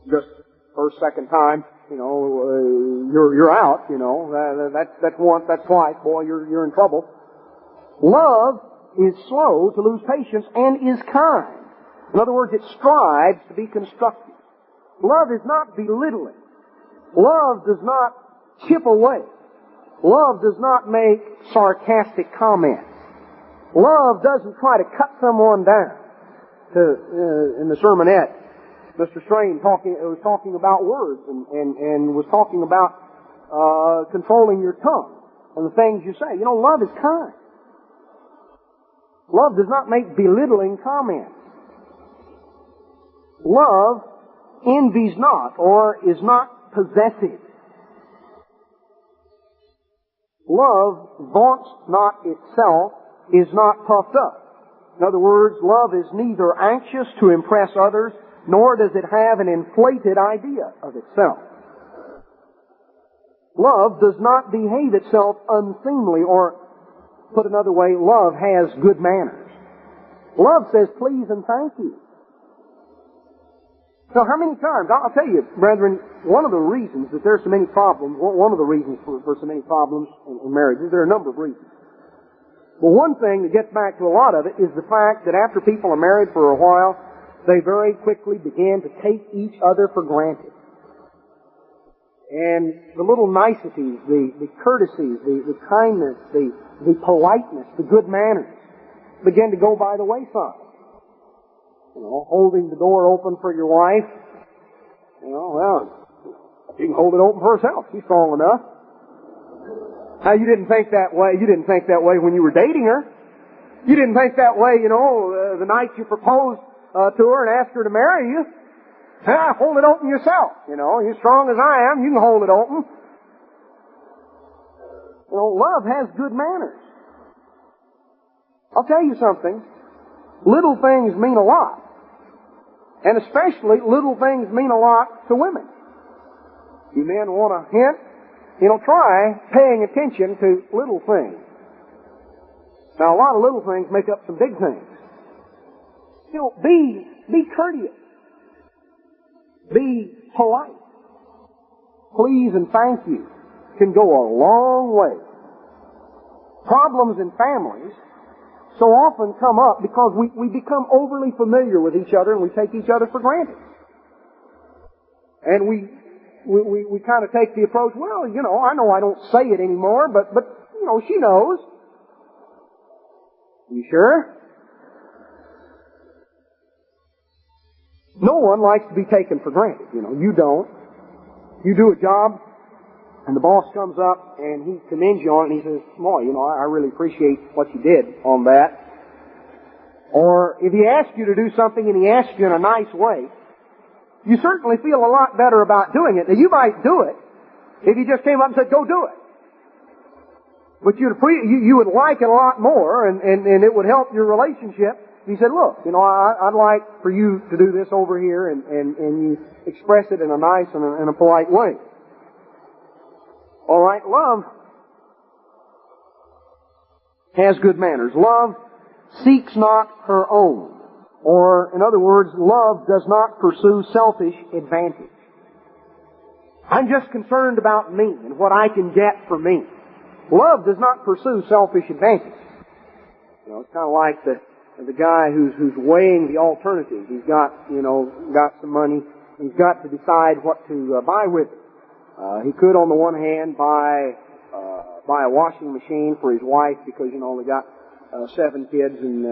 just first, second time, you're out, that's once, that's twice, boy, you're in trouble. Love is slow to lose patience and is kind. In other words, it strives to be constructive. Love is not belittling. Love does not chip away. Love does not make sarcastic comments. Love doesn't try to cut someone down. In the sermonette, Mr. Strain was talking about words and was talking about controlling your tongue and the things you say. Love is kind. Love does not make belittling comments. Love envies not or is not possessive. Love vaunts not itself, is not puffed up. In other words, love is neither anxious to impress others, nor does it have an inflated idea of itself. Love does not behave itself unseemly, or, put another way, love has good manners. Love says please and thank you. So how many times, I'll tell you, brethren, one of the reasons that there's so many problems, one of the reasons for so many problems in marriages, there are a number of reasons. Well, one thing that gets back to a lot of it is the fact that after people are married for a while, they very quickly begin to take each other for granted. And the little niceties, the courtesies, the kindness, the politeness, the good manners begin to go by the wayside. Holding the door open for your wife. She can hold it open for herself. She's strong enough. Now, you didn't think that way. You didn't think that way when you were dating her. You didn't think that way, the night you proposed to her and asked her to marry you. Hold it open yourself. You're strong as I am. You can hold it open. Love has good manners. I'll tell you something. Little things mean a lot. And especially, little things mean a lot to women. You men want a hint? Try paying attention to little things. Now, a lot of little things make up some big things. Be courteous. Be polite. Please and thank you can go a long way. Problems in families so often come up because we become overly familiar with each other and we take each other for granted. And we kind of take the approach, I know I don't say it anymore, but she knows. You sure? No one likes to be taken for granted, You don't. You do a job, and the boss comes up and he commends you on it and he says, boy, I really appreciate what you did on that. Or if he asks you to do something and he asks you in a nice way, you certainly feel a lot better about doing it. Now, you might do it if you just came up and said, go do it. But you would like it a lot more, and it would help your relationship. He said, look, I'd like for you to do this over here, and you express it in a nice and a polite way. All right, love has good manners. Love seeks not her own. Or, in other words, love does not pursue selfish advantage. I'm just concerned about me and what I can get for me. Love does not pursue selfish advantage. It's kind of like the guy who's weighing the alternatives. He's got some money. He's got to decide what to buy with it. He could, on the one hand, buy a washing machine for his wife because, they got 7 kids and,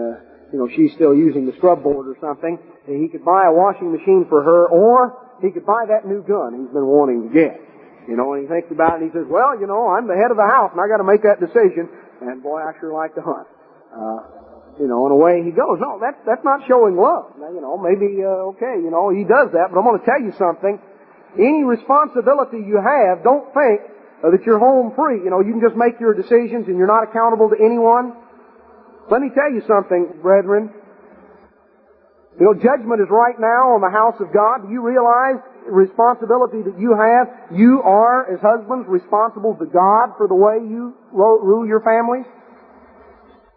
she's still using the scrub board or something. And he could buy a washing machine for her, or he could buy that new gun he's been wanting to get. And he thinks about it and he says, well, I'm the head of the house and I got to make that decision. And boy, I sure like to hunt. And away he goes. No, that's not showing love. Now, maybe, okay, he does that, but I'm going to tell you something. Any responsibility you have, don't think that you're home free. You can just make your decisions and you're not accountable to anyone. Let me tell you something, brethren. Judgment is right now on the house of God. Do you realize the responsibility that you have? You are, as husbands, responsible to God for the way you rule your families.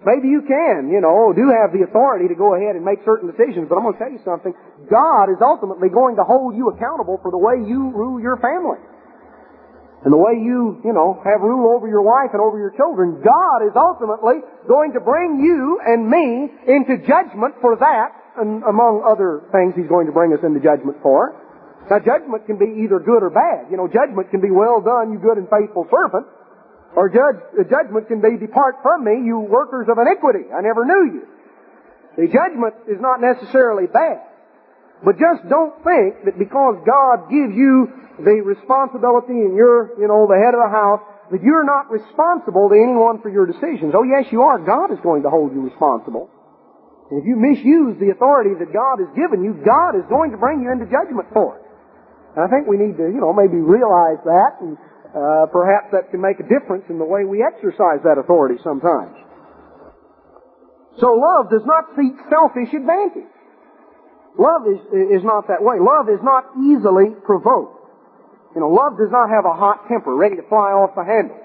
Maybe you can, do have the authority to go ahead and make certain decisions, but I'm going to tell you something. God is ultimately going to hold you accountable for the way you rule your family. And the way you, have rule over your wife and over your children. God is ultimately going to bring you and me into judgment for that, and among other things He's going to bring us into judgment for. Now, judgment can be either good or bad. Judgment can be, well done, you good and faithful servant. Or judgment can be, depart from me, you workers of iniquity. I never knew you. The judgment is not necessarily bad. But just don't think that because God gives you the responsibility and you're, the head of the house, that you're not responsible to anyone for your decisions. Oh, yes, you are. God is going to hold you responsible. And if you misuse the authority that God has given you, God is going to bring you into judgment for it. And I think we need to, maybe realize that, and perhaps that can make a difference in the way we exercise that authority sometimes. So love does not seek selfish advantage. Love is not that way. Love is not easily provoked. Love does not have a hot temper ready to fly off the handle.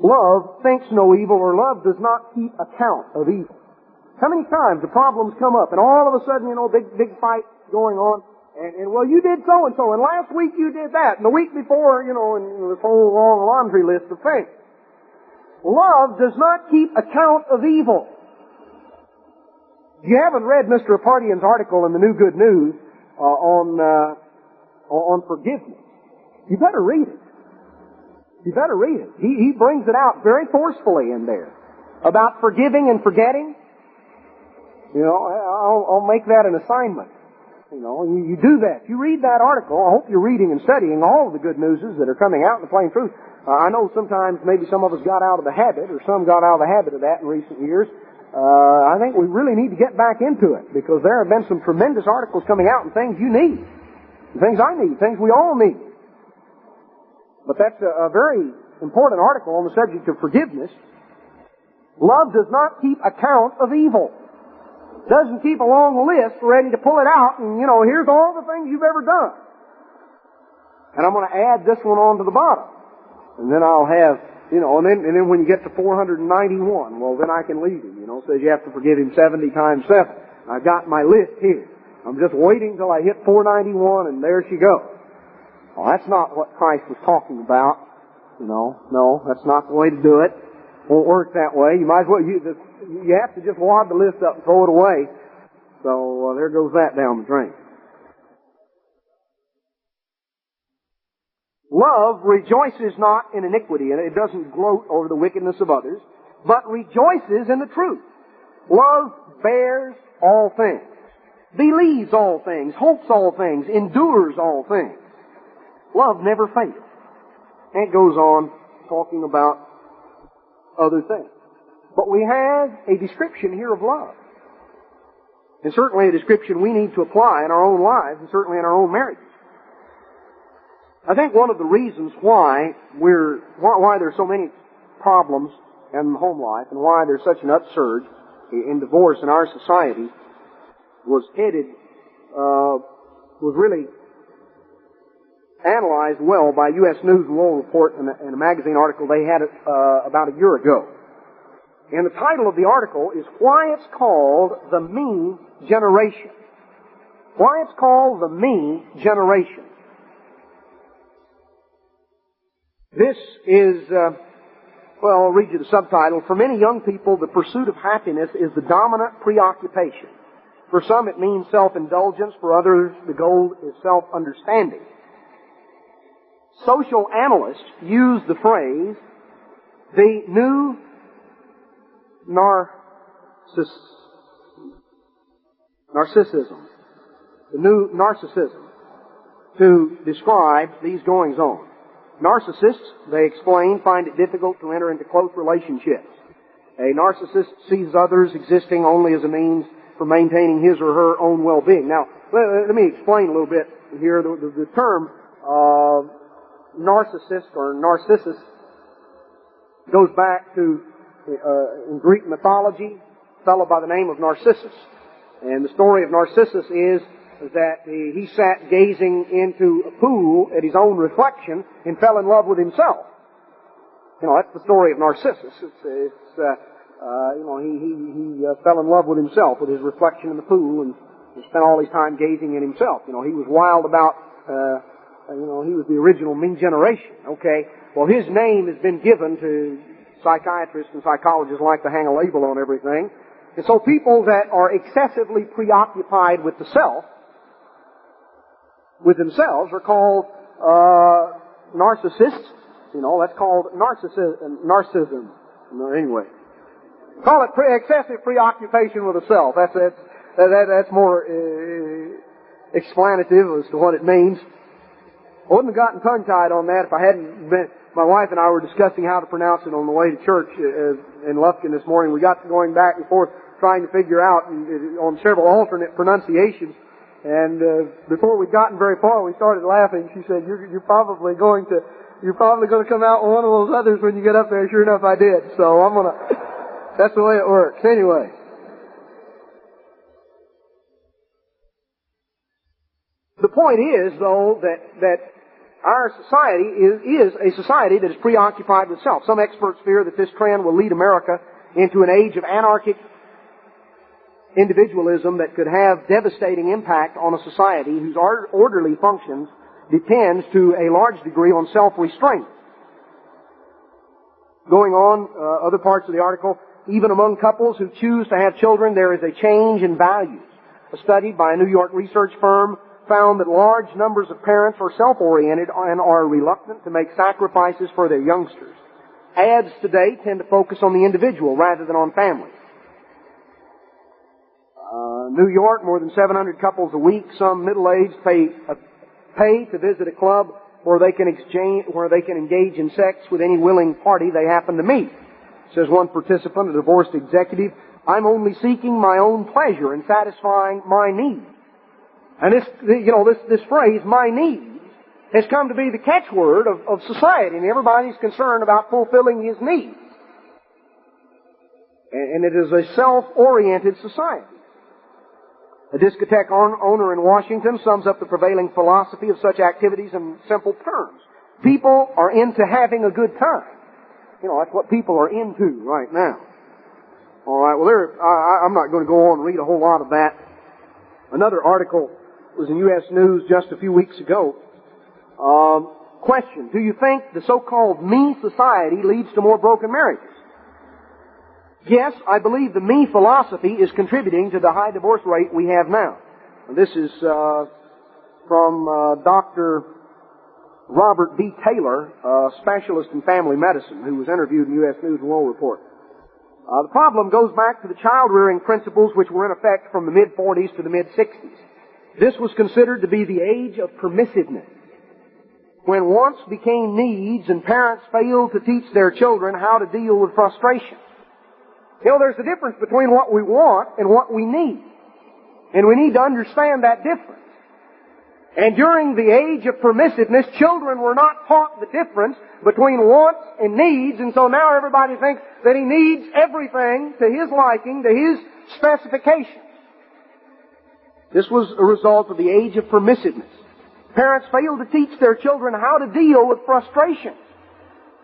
Love thinks no evil, or love does not keep account of evil. How many times the problems come up and all of a sudden, big fight going on, and well, you did so-and-so, and last week you did that, and the week before, and this whole long laundry list of things. Love does not keep account of evil. If you haven't read Mr. Apartian's article in the New Good News on forgiveness, you better read it. You better read it. He brings it out very forcefully in there about forgiving and forgetting. I'll make that an assignment. You do that. You read that article. I hope you're reading and studying all of the good newses that are coming out in the plain truth. I know sometimes maybe some of us got out of the habit, or some got out of the habit of that in recent years. I think we really need to get back into it, because there have been some tremendous articles coming out and things you need. Things I need. Things we all need. But that's a very important article on the subject of forgiveness. Love does not keep account of evil. Doesn't keep a long list ready to pull it out and, here's all the things you've ever done. And I'm going to add this one on to the bottom. And then I'll have, and then when you get to 491, well, then I can leave him, says you have to forgive him 70 times 7. I've got my list here. I'm just waiting till I hit 491 and there she goes. Well, that's not what Christ was talking about. No, that's not the way to do it. Won't work that way. You might as well, you have to just wad the list up and throw it away. So there goes that down the drain. Love rejoices not in iniquity, and it doesn't gloat over the wickedness of others, but rejoices in the truth. Love bears all things, believes all things, hopes all things, endures all things. Love never fails. And it goes on talking about other things. But we have a description here of love. And certainly a description we need to apply in our own lives and certainly in our own marriages. I think one of the reasons why there's so many problems in home life and why there's such an upsurge in divorce in our society was really analyzed well by U.S. News and World Report in a magazine article they had about a year ago. And the title of the article is Why It's Called the Me Generation. Why it's called the Me Generation. This is, I'll read you the subtitle. For many young people, the pursuit of happiness is the dominant preoccupation. For some, it means self-indulgence. For others, the goal is self-understanding. Social analysts use the phrase, the new narcissism, the new narcissism, to describe these goings-on. Narcissists, they explain, find it difficult to enter into close relationships. A narcissist sees others existing only as a means for maintaining his or her own well-being. Now, let me explain a little bit here. The term narcissist or narcissus goes back to, in Greek mythology, a fellow by the name of Narcissus. And the story of Narcissus is that he sat gazing into a pool at his own reflection and fell in love with himself. You know, that's the story of Narcissus. He fell in love with himself, with his reflection in the pool, and spent all his time gazing at himself. You know, he was wild about, he was the original Me generation. Okay, well, his name has been given to psychiatrists and psychologists like to hang a label on everything. And so people that are excessively preoccupied with the self, with themselves, are called narcissists. You know, that's called narcissism. Anyway, call it excessive preoccupation with the self. That's more explanative as to what it means. I wouldn't have gotten tongue-tied on that if I hadn't been. My wife and I were discussing how to pronounce it on the way to church in Lufkin this morning. We got to going back and forth trying to figure out on several alternate pronunciations. And before we'd gotten very far, we started laughing. She said, "You're probably going to come out with one of those others when you get up there." Sure enough, I did. So that's the way it works. Anyway. The point is, though, that our society is a society that is preoccupied with self. Some experts fear that this trend will lead America into an age of anarchic individualism that could have devastating impact on a society whose orderly functions depends to a large degree on self-restraint. Going on, other parts of the article, even among couples who choose to have children, there is a change in values. A study by a New York research firm found that large numbers of parents are self-oriented and are reluctant to make sacrifices for their youngsters. Ads today tend to focus on the individual rather than on family. New York, more than 700 couples a week, some middle-aged, pay to visit a club where they can engage in sex with any willing party they happen to meet. Says one participant, a divorced executive, "I'm only seeking my own pleasure and satisfying my needs." And this phrase, "my needs," has come to be the catchword of society, and everybody's concerned about fulfilling his needs. And it is a self-oriented society. A discotheque owner in Washington sums up the prevailing philosophy of such activities in simple terms. People are into having a good time. You know, that's what people are into right now. All right, well, I'm not going to go on and read a whole lot of that. Another article was in U.S. News just a few weeks ago. Question, do you think the so-called me society leads to more broken marriages? Yes, I believe the me philosophy is contributing to the high divorce rate we have now. This is from Dr. Robert B. Taylor, a specialist in family medicine, who was interviewed in U.S. News and World Report. The problem goes back to the child-rearing principles which were in effect from the mid-40s to the mid-60s. This was considered to be the age of permissiveness, when wants became needs and parents failed to teach their children how to deal with frustration. You know, there's a difference between what we want and what we need. And we need to understand that difference. And during the age of permissiveness, children were not taught the difference between wants and needs, and so now everybody thinks that he needs everything to his liking, to his specifications. This was a result of the age of permissiveness. Parents failed to teach their children how to deal with frustration.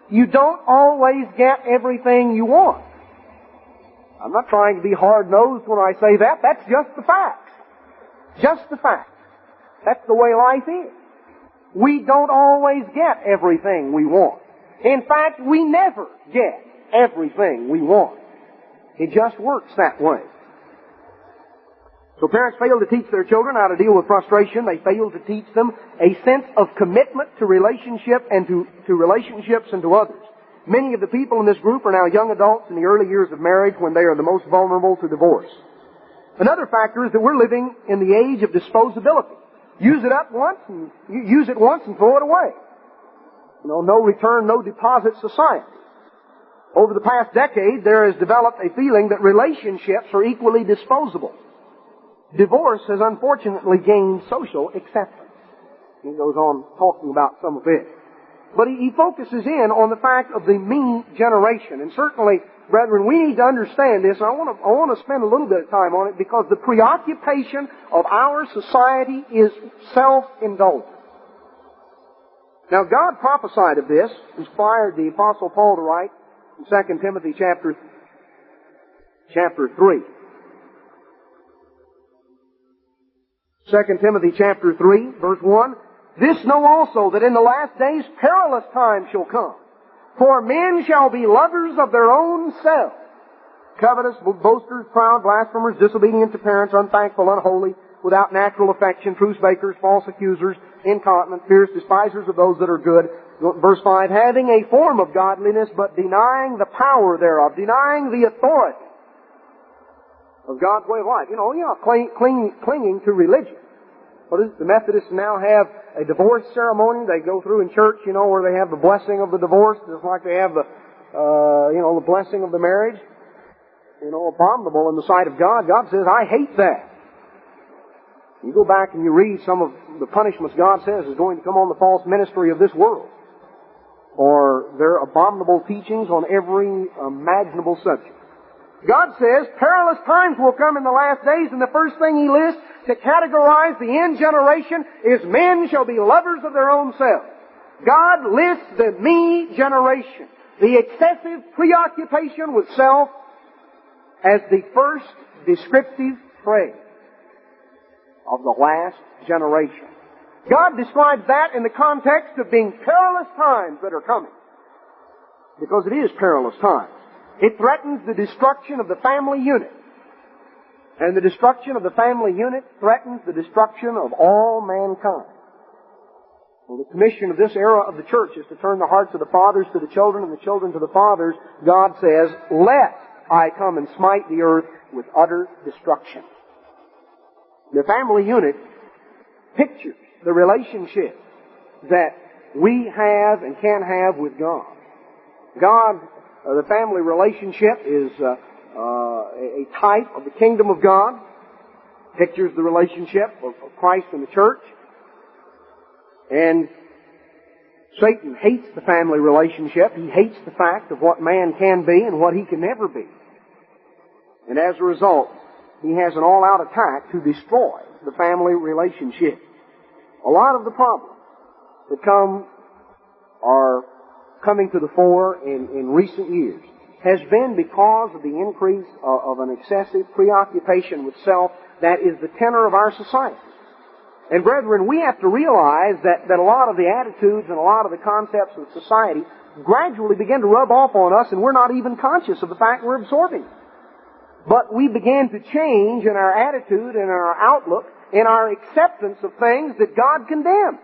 You don't always get everything you want. I'm not trying to be hard-nosed when I say that. That's just the facts. Just the facts. That's the way life is. We don't always get everything we want. In fact, we never get everything we want. It just works that way. So parents fail to teach their children how to deal with frustration. They fail to teach them a sense of commitment to relationship and to relationships and to others. Many of the people in this group are now young adults in the early years of marriage when they are the most vulnerable to divorce. Another factor is that we're living in the age of disposability. Use it once and throw it away. No return, no deposit society. Over the past decade, there has developed a feeling that relationships are equally disposable. Divorce has unfortunately gained social acceptance. He goes on talking about some of it. But he focuses in on the fact of the me generation. And certainly, brethren, we need to understand this. I want to spend a little bit of time on it because the preoccupation of our society is self-indulgent. Now, God prophesied of this, inspired the Apostle Paul to write in 2 Timothy chapter 3. 2 Timothy chapter 3, verse 1. This know also that in the last days perilous times shall come. For men shall be lovers of their own selves, covetous, boasters, proud, blasphemers, disobedient to parents, unthankful, unholy, without natural affection, truce breakers, false accusers, incontinent, fierce, despisers of those that are good. Verse 5, having a form of godliness, but denying the power thereof, denying the authority of God's way of life. Clinging to religion. What is it? The Methodists now have a divorce ceremony. They go through in church, where they have the blessing of the divorce, just like they have the blessing of the marriage. Abominable in the sight of God. God says, I hate that. You go back and you read some of the punishments God says is going to come on the false ministry of this world, or their abominable teachings on every imaginable subject. God says perilous times will come in the last days, and the first thing He lists to categorize the end generation is men shall be lovers of their own selves. God lists the me generation, the excessive preoccupation with self, as the first descriptive phrase of the last generation. God describes that in the context of being perilous times that are coming. Because it is perilous times. It threatens the destruction of the family unit. And the destruction of the family unit threatens the destruction of all mankind. Well, the commission of this era of the church is to turn the hearts of the fathers to the children and the children to the fathers. God says, lest I come and smite the earth with utter destruction. The family unit pictures the relationship that we have and can have with God. The family relationship is a type of the kingdom of God. Pictures the relationship of Christ and the church. And Satan hates the family relationship. He hates the fact of what man can be and what he can never be. And as a result, he has an all-out attack to destroy the family relationship. A lot of the problems that are coming to the fore in recent years has been because of the increase of an excessive preoccupation with self that is the tenor of our society. And brethren, we have to realize that a lot of the attitudes and a lot of the concepts of society gradually begin to rub off on us, and we're not even conscious of the fact we're absorbing it. But we begin to change in our attitude and our outlook, in our acceptance of things that God condemns.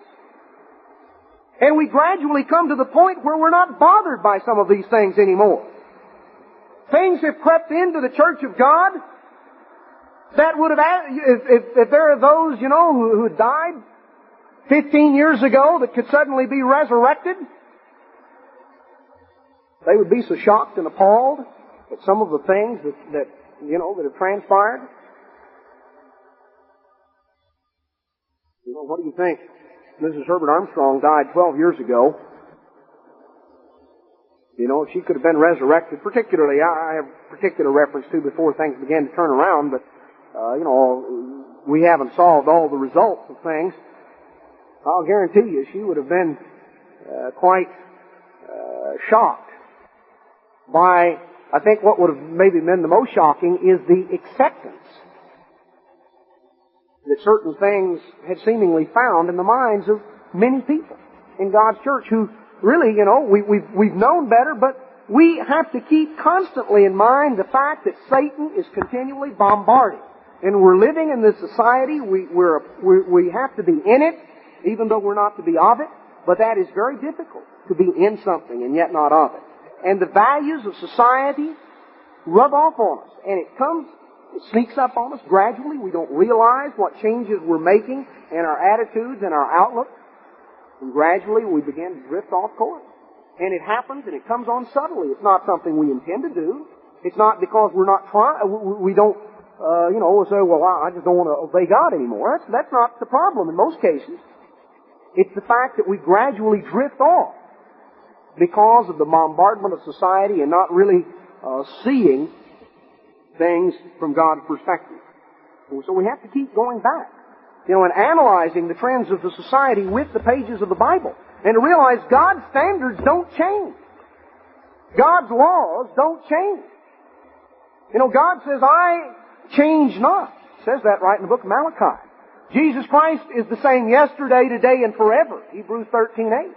And we gradually come to the point where we're not bothered by some of these things anymore. Things have crept into the church of God that would have, if there are those, who died 15 years ago that could suddenly be resurrected, they would be so shocked and appalled at some of the things that have transpired. You know, what do you think? Mrs. Herbert Armstrong died 12 years ago. You know, she could have been resurrected. Particularly, I have particular reference to before things began to turn around, but, you know, we haven't solved all the results of things. I'll guarantee you she would have been quite shocked by, I think what would have maybe been the most shocking is the acceptance that certain things had seemingly found in the minds of many people in God's church who really, you know, we've known better, but we have to keep constantly in mind the fact that Satan is continually bombarding. And we're living in this society, we have to be in it, even though we're not to be of it, but that is very difficult, to be in something and yet not of it. And the values of society rub off on us, and it sneaks up on us gradually. We don't realize what changes we're making in our attitudes and our outlook. And gradually we begin to drift off course. And it happens and it comes on subtly. It's not something we intend to do. It's not because we're not trying, we don't, we'll say, well, I just don't want to obey God anymore. That's not the problem in most cases. It's the fact that we gradually drift off because of the bombardment of society and not really seeing things from God's perspective. So we have to keep going back, and analyzing the trends of the society with the pages of the Bible, and to realize God's standards don't change. God's laws don't change. God says, I change not. It says that right in the book of Malachi. Jesus Christ is the same yesterday, today, and forever. Hebrews 13:8.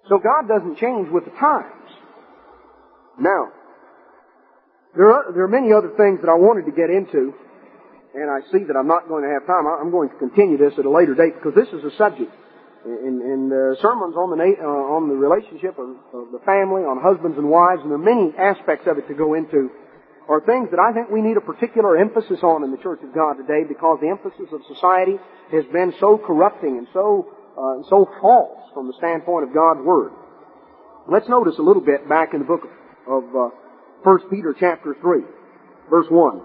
So God doesn't change with the times. Now, there are many other things that I wanted to get into, and I see that I'm not going to have time. I'm going to continue this at a later date because this is a subject in sermons on the relationship of the family, on husbands and wives, and there are many aspects of it to go into, are things that I think we need a particular emphasis on in the Church of God today because the emphasis of society has been so corrupting and so false from the standpoint of God's Word. Let's notice a little bit back in the book of 1 Peter chapter 3, verse 1.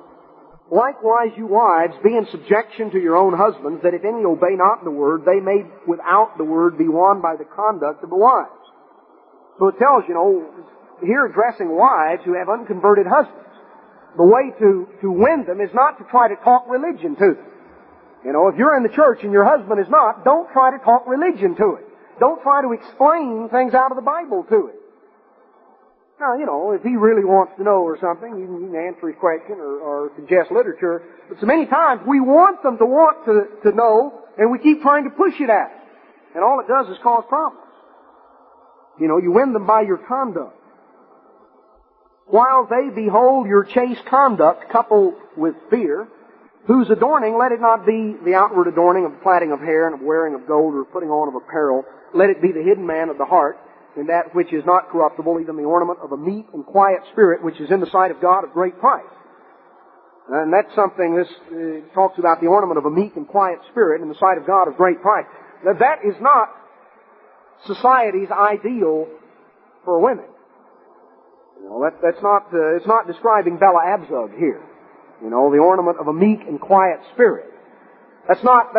Likewise, you wives, be in subjection to your own husbands, that if any obey not the word, they may without the word be won by the conduct of the wives. So it tells, here addressing wives who have unconverted husbands. The way to win them is not to try to talk religion to them. If you're in the church and your husband is not, don't try to talk religion to it. Don't try to explain things out of the Bible to it. Now, if he really wants to know or something, you can answer his question or suggest literature. But so many times we want them to want to know, and we keep trying to push it at them. And all it does is cause problems. You win them by your conduct. While they behold your chaste conduct coupled with fear, whose adorning, let it not be the outward adorning of plaiting of hair and of wearing of gold or putting on of apparel. Let it be the hidden man of the heart, and that which is not corruptible, even the ornament of a meek and quiet spirit, which is in the sight of God of great price. And that's something, this talks about the ornament of a meek and quiet spirit in the sight of God of great price. Now that is not society's ideal for women. That's not, it's not describing Bella Abzug here. The ornament of a meek and quiet spirit. That's not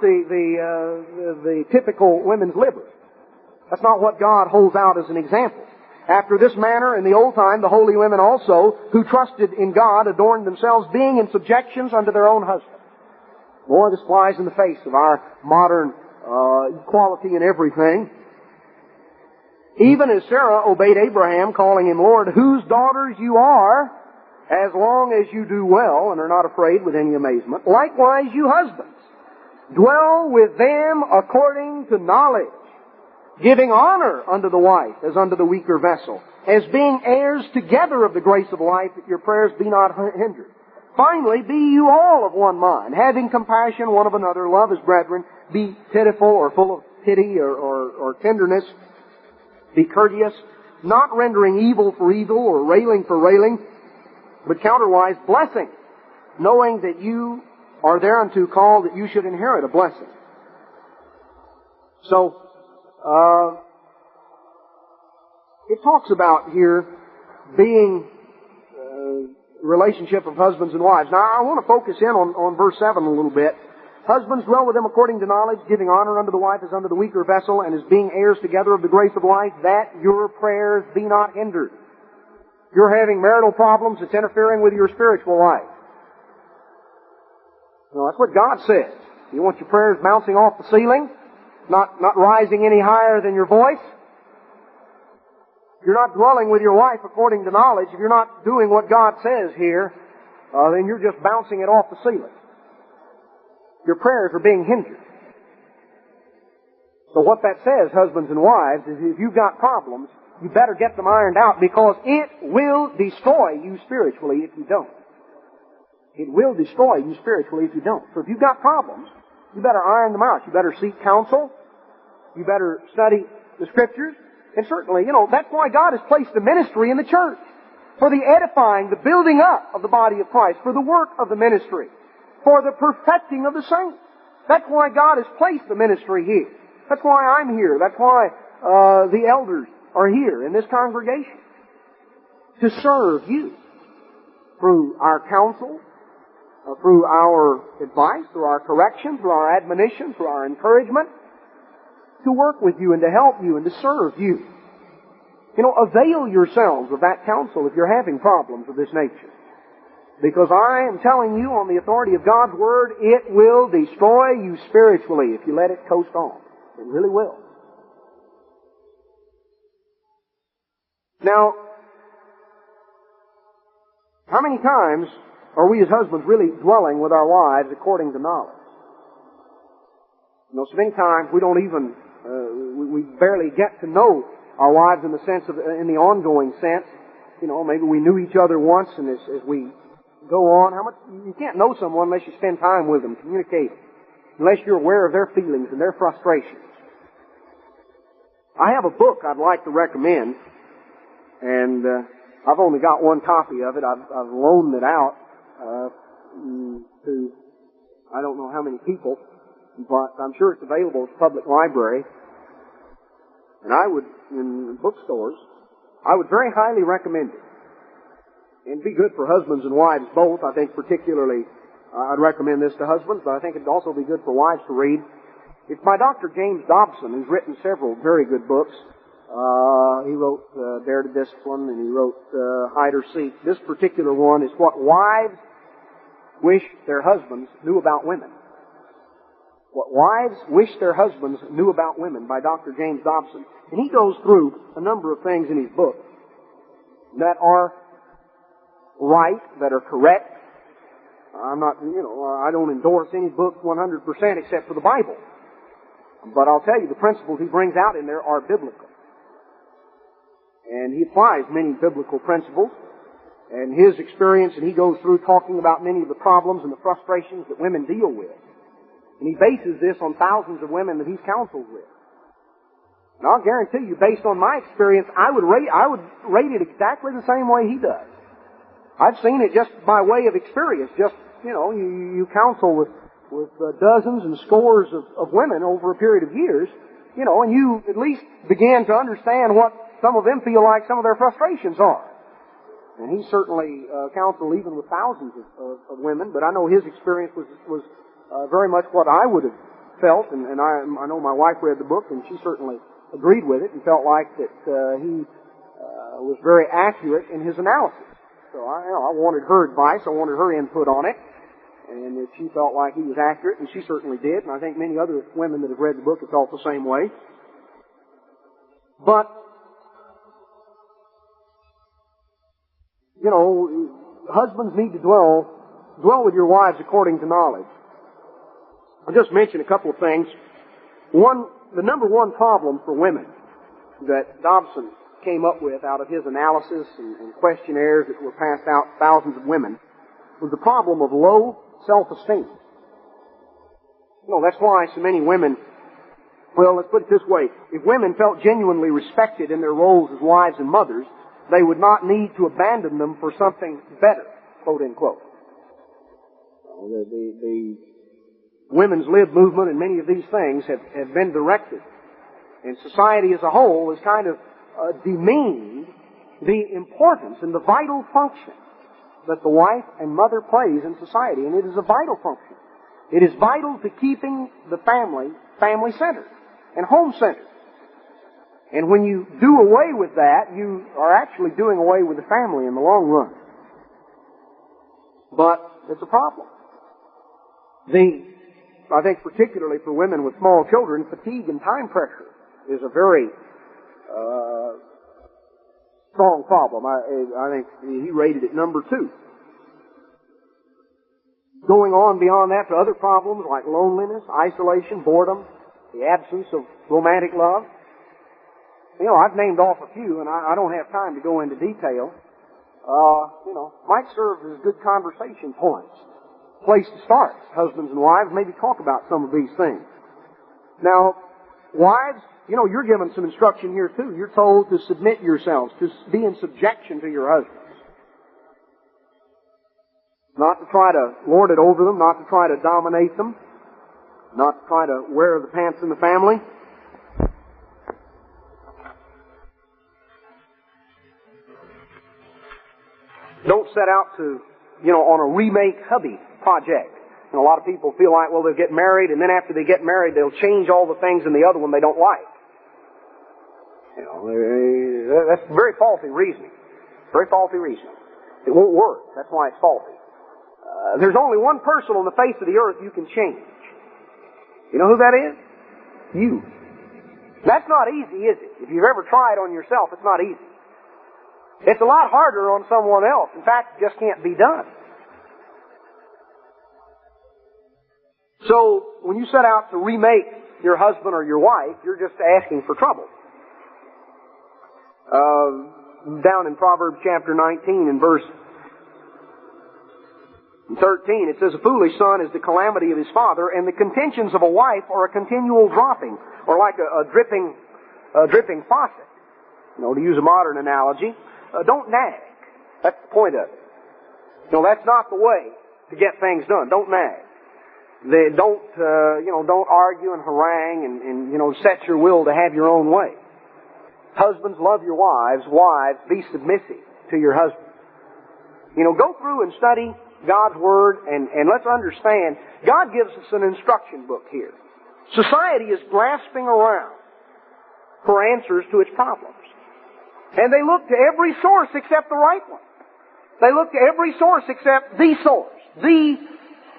the typical women's liberty. That's not what God holds out as an example. After this manner, in the old time, the holy women also, who trusted in God, adorned themselves, being in subjections unto their own husbands. Boy, this flies in the face of our modern equality in everything. Even as Sarah obeyed Abraham, calling him Lord, whose daughters you are, as long as you do well and are not afraid with any amazement. Likewise, you husbands, dwell with them according to knowledge, giving honor unto the wife as unto the weaker vessel, as being heirs together of the grace of life, that your prayers be not hindered. Finally, be you all of one mind, having compassion one of another, love as brethren, be pitiful or full of pity or tenderness, be courteous, not rendering evil for evil or railing for railing, but counterwise blessing, knowing that you are thereunto called that you should inherit a blessing. So, it talks about here being relationship of husbands and wives. Now, I want to focus in on verse 7 a little bit, Husbands, dwell with them according to knowledge, giving honor unto the wife as unto the weaker vessel, and as being heirs together of the grace of life, that your prayers be not hindered. You're having marital problems, it's interfering with your spiritual life. No, that's what God says. You want your prayers bouncing off the ceiling, not rising any higher than your voice? If you're not dwelling with your wife according to knowledge, if you're not doing what God says here, then you're just bouncing it off the ceiling. Your prayers are being hindered. So what that says, husbands and wives, is if you've got problems, you better get them ironed out, because it will destroy you spiritually if you don't. It will destroy you spiritually if you don't. So if you've got problems, you better iron them out. You better seek counsel. You better study the Scriptures. And certainly, that's why God has placed the ministry in the church. For the edifying, the building up of the body of Christ. For the work of the ministry. For the perfecting of the saints. That's why God has placed the ministry here. That's why I'm here. That's why the elders are here in this congregation. To serve you. Through our counsel, through our advice, through our correction, through our admonition, through our encouragement, to work with you and to help you and to serve you. Avail yourselves of that counsel if you're having problems of this nature. Because I am telling you on the authority of God's Word, it will destroy you spiritually if you let it coast on. It really will. Now, how many times are we as husbands really dwelling with our wives according to knowledge? So many times we don't even, we barely get to know our wives in the sense of, in the ongoing sense. Maybe we knew each other once, and as we go on, you can't know someone unless you spend time with them, communicate, unless you're aware of their feelings and their frustrations. I have a book I'd like to recommend, and I've only got one copy of it. I've loaned it out to I don't know how many people, but I'm sure it's available at the public library. And I would, in bookstores, I would very highly recommend it. And it'd be good for husbands and wives both. I think particularly I'd recommend this to husbands, but I think it'd also be good for wives to read. It's by Dr. James Dobson, who's written several very good books. He wrote Dare to Discipline, and he wrote Hide or Seek. This particular one is What Wives Wish Their Husbands Knew About Women. What Wives Wish Their Husbands Knew About Women by Dr. James Dobson. And he goes through a number of things in his book that are right, that are correct. I'm not, I don't endorse any book 100% except for the Bible. But I'll tell you, the principles he brings out in there are biblical. And he applies many biblical principles and his experience, and he goes through talking about many of the problems and the frustrations that women deal with. And he bases this on thousands of women that he's counseled with. And I'll guarantee you, based on my experience, I would rate it exactly the same way he does. I've seen it just by way of experience. Just, you counsel with dozens and scores of women over a period of years, and you at least begin to understand what some of them feel like some of their frustrations are. And he certainly counseled even with thousands of women, but I know his experience was very much what I would have felt, and I know my wife read the book, and she certainly agreed with it and felt like that he was very accurate in his analysis. So I wanted her advice, I wanted her input on it, and that she felt like he was accurate, and she certainly did, and I think many other women that have read the book have felt the same way. But, husbands need to dwell with your wives according to knowledge. I'll just mention a couple of things. The number one problem for women that Dobson came up with out of his analysis and questionnaires that were passed out to thousands of women was the problem of low self-esteem. That's why so many women, well, let's put it this way, if women felt genuinely respected in their roles as wives and mothers, they would not need to abandon them for something better, quote unquote. The women's lib movement and many of these things have been directed, and society as a whole has kind of demeaned the importance and the vital function that the wife and mother plays in society, and it is a vital function. It is vital to keeping the family-centered and home-centered. And when you do away with that, you are actually doing away with the family in the long run. But it's a problem. I think particularly for women with small children, fatigue and time pressure is a very strong problem. I think he rated it number 2. Going on beyond that to other problems like loneliness, isolation, boredom, the absence of romantic love. You know, I've named off a few, and I don't have time to go into detail. Might serve as good conversation points. Place to start. Husbands and wives, maybe talk about some of these things. Now, wives, you're given some instruction here too. You're told to submit yourselves, to be in subjection to your husbands. Not to try to lord it over them, not to try to dominate them, not to try to wear the pants in the family. Don't set out to, on a remake hubby project. And a lot of people feel like, they'll get married, and then after they get married, they'll change all the things in the other one they don't like. That's very faulty reasoning. Very faulty reasoning. It won't work. That's why it's faulty. There's only one person on the face of the earth you can change. You know who that is? You. That's not easy, is it? If you've ever tried on yourself, it's not easy. It's a lot harder on someone else. In fact, it just can't be done. So, when you set out to remake your husband or your wife, you're just asking for trouble. Down in Proverbs chapter 19 and verse 13, it says, "A foolish son is the calamity of his father, and the contentions of a wife are a continual dropping," or like a dripping faucet. To use a modern analogy, don't nag. That's the point of it. That's not the way to get things done. Don't nag. Don't argue and harangue and set your will to have your own way. Husbands, love your wives. Wives, be submissive to your husbands. Go through and study God's Word and let's understand, God gives us an instruction book here. Society is grasping around for answers to its problems. And they look to every source except the right one. They look to every source except the source, the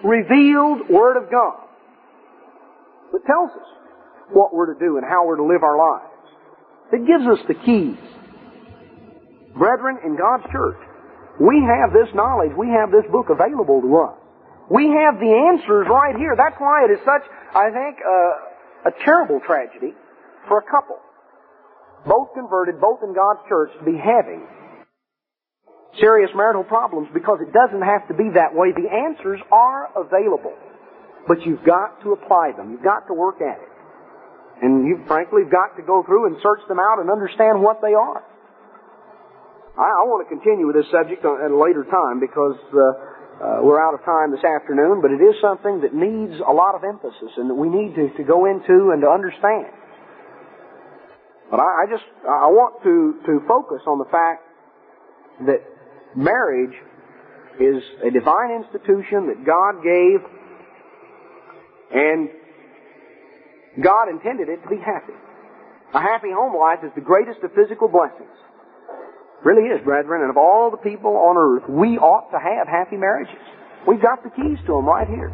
revealed Word of God. It tells us what we're to do and how we're to live our lives. It gives us the keys. Brethren, in God's church, we have this knowledge, we have this book available to us. We have the answers right here. That's why it is such, I think, a terrible tragedy for a couple, both converted, both in God's church, to be having serious marital problems, because it doesn't have to be that way. The answers are available, but you've got to apply them. You've got to work at it. And you've frankly got to go through and search them out and understand what they are. I want to continue with this subject at a later time because we're out of time this afternoon, but it is something that needs a lot of emphasis and that we need to go into and to understand. But I want to focus on the fact that marriage is a divine institution that God gave, and God intended it to be happy. A happy home life is the greatest of physical blessings. It really is, brethren, and of all the people on earth, we ought to have happy marriages. We've got the keys to them right here.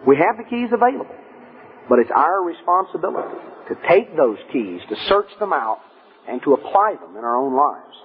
We have the keys available, but it's our responsibility to take those keys, to search them out, and to apply them in our own lives.